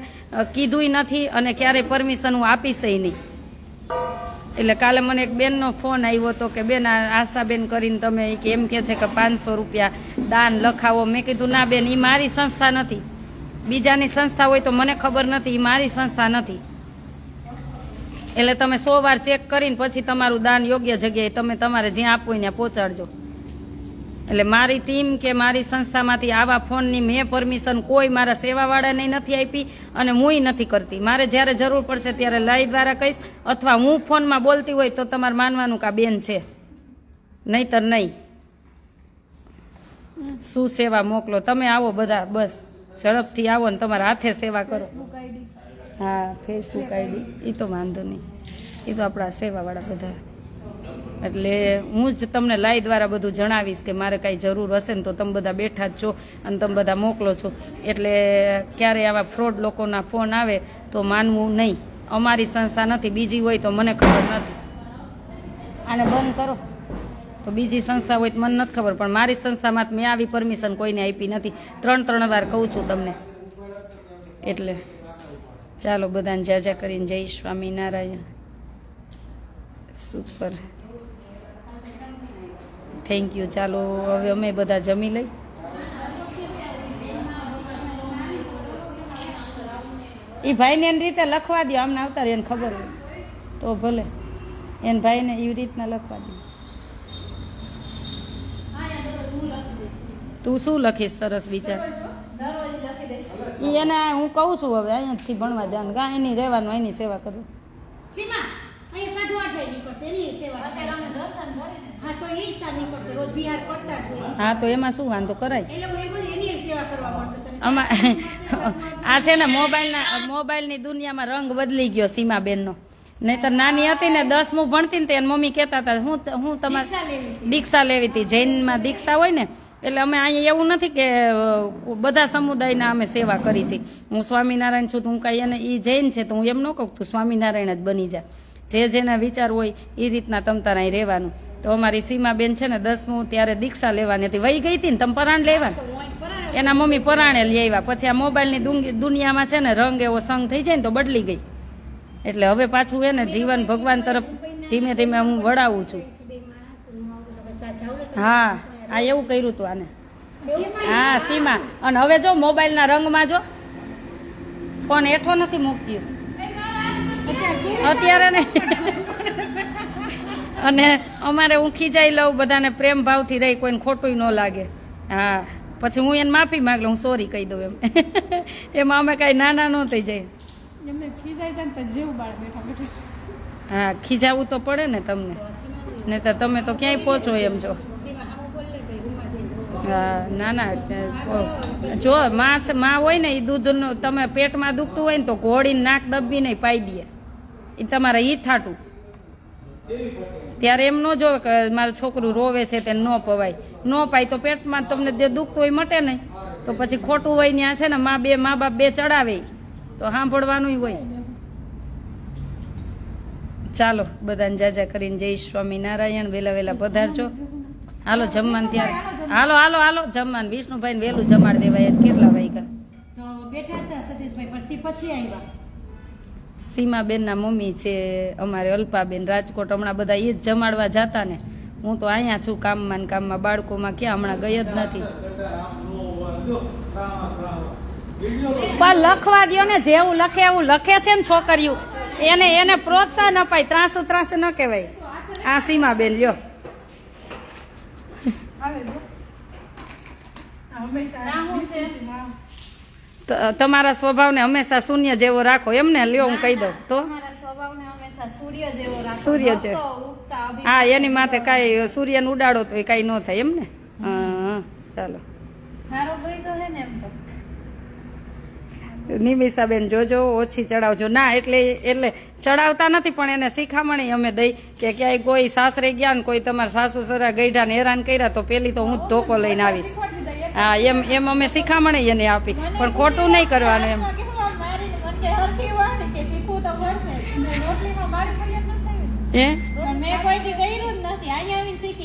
કીધુંય નથી અને ક્યારેય પરમિશન હું આપીશ નહીં. એટલે કાલે મને એક બેનનો ફોન આવ્યો હતો કે બેન આશાબેન કરીને તમે એમ કહે છે કે 500 રૂપિયા દાન લખાવો. મેં કીધું ના બેન, એ મારી સંસ્થા નથી. બીજાની સંસ્થા હોય તો મને ખબર નથી, એ મારી સંસ્થા નથી. એટલે તમે 100 વાર ચેક કરીને પછી તમારું દાન યોગ્ય જગ્યાએ તમે તમારે જ્યાં આપવું હોય ત્યાં પહોંચાડજો. એટલે મારી ટીમ કે મારી સંસ્થામાંથી આવા ફોનની મેં પરમિશન કોઈ મારા સેવાવાળાને નથી આપી અને હુંય નથી કરતી. મારે જ્યારે જરૂર પડશે ત્યારે લાઈ દ્વારા કહીશ, અથવા હું ફોનમાં બોલતી હોય તો તમારે માનવાનું કે આ બેન છે, નહીતર નહીં. શું સેવા મોકલો તમે? આવો બધા, બસ ઝડપથી આવો ને તમારા હાથે સેવા કરો. હા, ફેસબુક આઈડી એ તો વાંધો નહીં, એ તો આપણા સેવાવાળા બધા. એટલે હું જ તમને લાઈ દ્વારા બધું જણાવીશ કે મારે કાંઈ જરૂર હશે ને તો તમે બધા બેઠા જ છો અને તમે બધા મોકલો છો. એટલે ક્યારે આવા ફ્રોડ લોકોના ફોન આવે તો માનવું નહીં. અમારી સંસ્થા નથી, બીજી હોય તો મને ખબર નથી. આને બંધ કરો તો બીજી સંસ્થા હોય તો મને નથી ખબર, પણ મારી સંસ્થામાં મેં આવી પરમિશન કોઈને આપી નથી. 3 વાર કહું છું તમને. એટલે ચાલો બધાને જાજા કરીને જય સ્વામિનારાયણ. Super, thank you. ચાલો હવે અમે બધા જમી લઈ. એ ભાઈને એની રીતે લખવા દો, આમને આવતા એને ખબર હોય તો ભલે, એને ભાઈને એવી રીતના લખવા દો. તું શું લખીશ? સરસ વિચાર. ઈ એને હું કહું છું હવે અહીંયાથી ભણવા જવાનું, કાં એની રહેવાનું, એની સેવા કરવું. સીમા અહીંયા સાધુઆ જાય નીકળશે એની સેવા. હા તો એ તાર નીકળશે, રોજ બિહાર કરતા જ હોય. હા તો એમાં શું વાંધો કરાય. એટલે હું એમ કહું એની સેવા કરવા મળશે તને. આમાં આ છે ને મોબાઈલની દુનિયામાં રંગ બદલી ગયો સીમાબેનનો. નહીતર નાની હતી ને 10મું ભણતી ને તો એની મમ્મી કહેતા હતા હું તમારે દીક્ષા લેવી હતી. જૈનમાં દીક્ષા હોય ને એટલે અમે અહીંયા એવું નથી કે બધા સમુદાયના અમે સેવા કરી છે. હું સ્વામિનારાયણ છું તો હું કાંઈ એને એ જૈન છે તો હું એમ ન કહું તું સ્વામિનારાયણ જ બની જા. જે જેના વિચાર હોય એ રીતના તમ તારા અહીં રહેવાનું. તો અમારી સીમાબેન છે ને 10મું ત્યારે દીક્ષા લેવાની હતી, વહી ગઈ હતી ને તમે પરાણ લેવાનું. એના મમ્મી પરાણે લઈ આવ્યા. પછી આ મોબાઈલની દુનિયામાં છે ને રંગ એવો સંગ થઈ જાય ને તો બદલી ગઈ. એટલે હવે પાછું એને જીવન ભગવાન તરફ ધીમે ધીમે હું વળાવું છું. હા આ એવું કર્યું હતું આને. હા સીમા. અને હવે જો મોબાઈલના રંગમાં જો ફોન હેઠો નથી મૂકતી અત્યારે ને. અને અમારે હું ખીજાઈ લઉં, બધાને પ્રેમ ભાવથી રહી, કોઈને ખોટું ન લાગે. હા પછી હું એને માફી માંગ લઉં, હું સોરી કહી દઉં એમ. એમાં અમે કાંઈ નાના ન થઈ જાય. એમને ખીજાય જાય ને પછી જેવું બાળ બેઠા બેઠા. હા ખીજાવું તો પડે ને તમને, ને તો તમે તો ક્યાંય પહોંચો એમ છો. હા ના ના જો માં હોય ને એ દૂધનું તમે પેટમાં દુખતું હોય ને તો ઘોડીને નાક દબી નહીં પાઈ દે. એ તમારે ઈ થાટું ત્યારે એમ ન જોવે કે મારું છોકરું રોવે છે તે ન પવાય. ન પાય તો પેટમાં તમને જે દુખતું હોય મટે નહીં. તો પછી ખોટું હોય ત્યાં છે ને મા બાપ બે ચડાવે તો સાંભળવાનું હોય. ચાલો બધાને જાજા કરીને જય સ્વામિનારાયણ. વેલા વેલા પધારજો. હાલો જમવાનું ત્યારે હાલો જમવાનું. વિષ્ણુભાઈને વહેલું જમાડ દેવાય. કેટલા વાગ્યા તો બેઠા હતા સતીશભાઈ, પણ તે પછી આવ્યા. સીમાબેનના મમ્મી છે અમારે અલ્પાબેન રાજકોટ. હમણાં બધા એ જ જમાડવા જતા ને. હું તો અહીંયા છું કામમાં ને કામમાં. બાળકોમાં ક્યાં હમણાં ગઈ જ નથી. પણ લખવા દો ને, જેવું લખે એવું લખે છે ને છોકરીઓ. એને પ્રોત્સાહન અપાય, ત્રાસુ ન કહેવાય. આ સીમાબેન લ્યો તમારા સ્વભાવને હંમેશા શૂન્ય જેવો રાખો એમને. લ્યો હું કહી દઉં તો સૂર્ય છે. હા એની માથે કાંઈ સૂર્યને ઉડાડો તો એ કાંઈ ન થાય એમ ને. હા ચાલો નિમિષાબેન જોજો ઓછી ચડાવજો. ના એટલે ચડાવતા નથી પણ એને શીખામણી અમે દઈ કે ક્યાંય કોઈ સાસરે ગયા ને કોઈ તમારા સાસુ સરા ગઈઢા ને હેરાન કર્યા તો પેલી તો હું જ ધોકો લઈને આવીશ. હા એમ અમે શીખામણી એને આપી, પણ ખોટું નહીં કરવાનું એમ.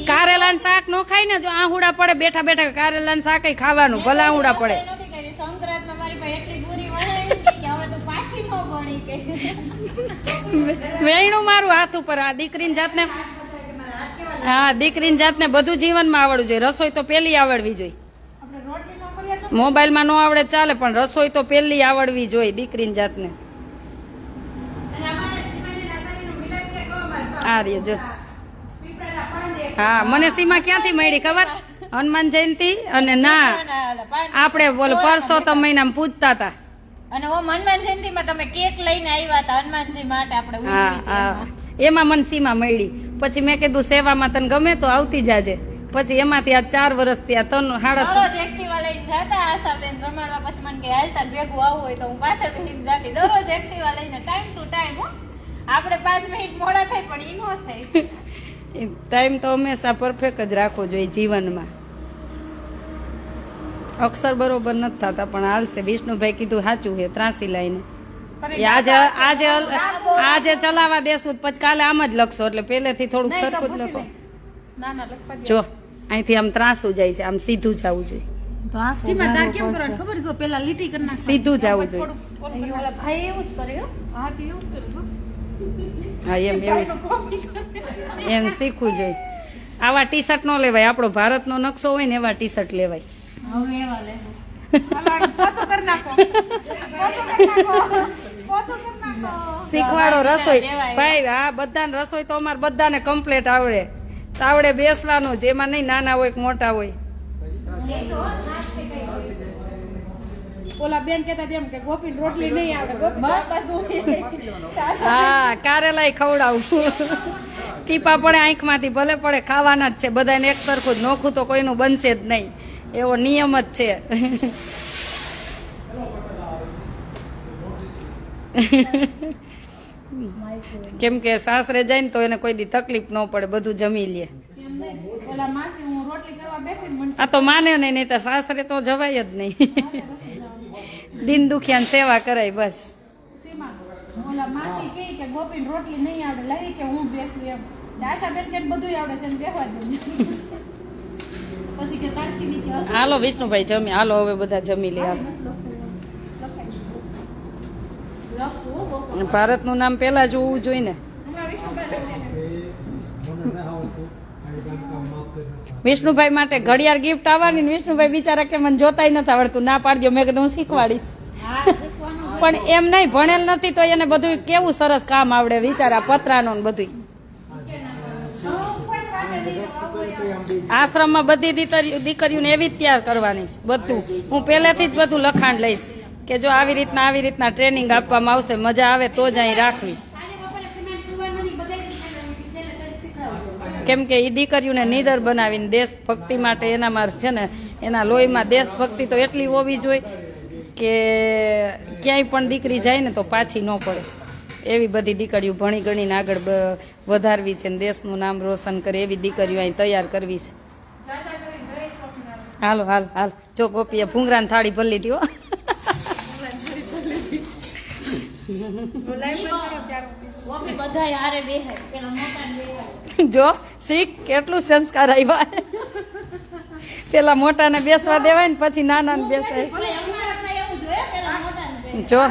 કારેલાનું શાક નો ખાય ને, જો આહુડા પડે બેઠા બેઠા કારેલાનું શાક ખાવાનું, ભલા આહુડા પડે. વેણું મારું હાથ ઉપર. આ દીકરીની જાતને બધું જીવનમાં આવડવું જોઈએ. રસોઈ તો પેલી આવડવી જોઈએ. મોબાઈલમાં ન આવડે ચાલે પણ રસોઈ તો પેલી આવડવી જોઈએ દીકરીની જાતને. આ રહ્યો જો. હા મને સીમા ક્યાંથી મળી ખબર? હનુમાન જયંતિ અને ના આપણે બોલ પરસોત્તમ મહિનામાં પૂજતા હતા. અને ઓ હનુમાન જયંતિમાં તમે કેક લઈને આવ્યા હતા હનુમાનજી માટે આપણે. હા એમાં મને સીમા મળી. પછી મેં કીધું સેવામાં તને ગમે તો આવતી જાજે. પછી એમાંથી આ 4 વર્ષથી આ 3 સાડા દરરોજ એક્ટિવા લઈને જતા આશાબેન રમાડવા. પછી મને કે હાલતા ભેગું આવવું હોય તો હું પાછળ બેસીને જાતી. દરરોજ એક્ટિવા લઈને ટાઈમ ટુ ટાઈમ. આપણે 5 મિનિટ મોડા થાય પણ ઈ નો થાય. ટાઈમ તો હંમેશા પરફેક્ટ જ રાખવો જોઈએ જીવનમાં. અક્ષર બરોબર નથી થતા પણ હાલશે. વિષ્ણુભાઈ કીધું સાચું છે. ત્રાસી લાઈને આજે ચલાવવા દેશું પછી કાલે આમ જ લખશો એટલે પેલેથી થોડુંક સરખું જ લખો. જો અહીંથી આમ ત્રાસું જાય છે, આમ સીધું જવું જોઈએ. તો આ સીમા તાર કેમ કરવાનું ખબર છે? જો પેલા લીટી કરી નાખ. સીધું જ આવવું જોઈએ. ઓલા ભાઈ એવું જ કર્યું હા તે એવું કરે છો. હા એમ એવું એમ શીખવું જોઈએ. આવા ટી શર્ટ નો લેવાય, આપણો ભારતનો નકશો હોય ને એવા ટી શર્ટ લેવાય. હવે એવા લે હાલો, પોતું કરી નાખો. પોતું કરી નાખો. પોતું કરી નાખો. શીખવાડો રસોઈ ભાઈ. હા બધાને રસોઈ તો અમારે બધાને કમ્પ્લીટ આવડે. તાવડે બેસવાનું જ, એમાં નહીં નાના હોય કે મોટા હોય. ઓલા બેન કહેતા હતા એમ કે ગોપીને રોટલી નહીં આવડે. ગોપી હા કારેલાય ખવડાવું. ટીપા પડે આંખમાંથી ભલે પડે, ખાવાના જ છે બધાને એક સરખું જ. નોખું તો કોઈનું બનશે જ નહીં, એવો નિયમ જ છે. કેમ કે સાસરે જાય ને તો એને કોઈ દી તકલીફ ન પડે, બધું જમી લે. એમ નહીં. ઓલા માસી હું રોટલી કરવા બેઠી ને મને આ તો માને નહીં તો સાસરે તો જવાય જ નહીં. દિન દુખિયાની સેવા કરાય બસ. સીમા ઓલા માસી કહે કે ગોપીને રોટલી નહીં આવડે, લઈ કે હું બેસું એમ. આશાબેન કે બધું આવડે છે એમ બેસવા દે. પછી કે તારથી ની કે હશે. હાલો વિષ્ણુભાઈ જમી, હાલો હવે બધા જમી લે. હાલો. ભારતનું નામ પેલા જોવું જોઈએ ને. હમણાં વિષ્ણુભાઈ વિષ્ણુભાઈ માટે ઘડિયાળ ગિફ્ટ આવવાની ને વિષ્ણુભાઈ બિચારા કે મને જોતાય નથી આવડતું, ના પાડજો. મેં કીધું હું શીખવાડીશ. પણ એમ નહીં, ભણેલ નથી તો એને બધું કેવું સરસ કામ આવડે વિચારા, પતરાનું ને બધું. આશ્રમમાં બધી દીકરીઓને એવી જ તૈયાર કરવાની છે બધું. હું પહેલેથી જ બધું લખાણ લઈશ કે જો આવી રીતના ટ્રેનિંગ આપવામાં આવશે, મજા આવે તો જ અહીં રાખવી. કેમ કે એ દીકરીઓને નીડર બનાવીને દેશભક્તિ માટે એનામાં છે ને, એના લોહીમાં દેશભક્તિ તો એટલી હોવી જોઈએ કે ક્યાંય પણ દીકરી જાય ને તો પાછી ન પડે. એવી બધી દીકરીઓ ભણી ગણીને આગળ વધારવી છે ને દેશનું નામ રોશન કરે એવી દીકરીઓ અહીં તૈયાર કરવી છે. હાલો હાલ હાલ. જો ગોપીએ ભૂંગરાની થાળી ભરી લીધી હો. બધા હારે બેહાય પેલા મોટા બેહાય. જો શીખ કેટલું સંસ્કાર આવ્યા. પેલા મોટાને બેસવા દેવાય ને પછી નાનાને બેસાય. એવું જોઈએ પેલા મોટા જો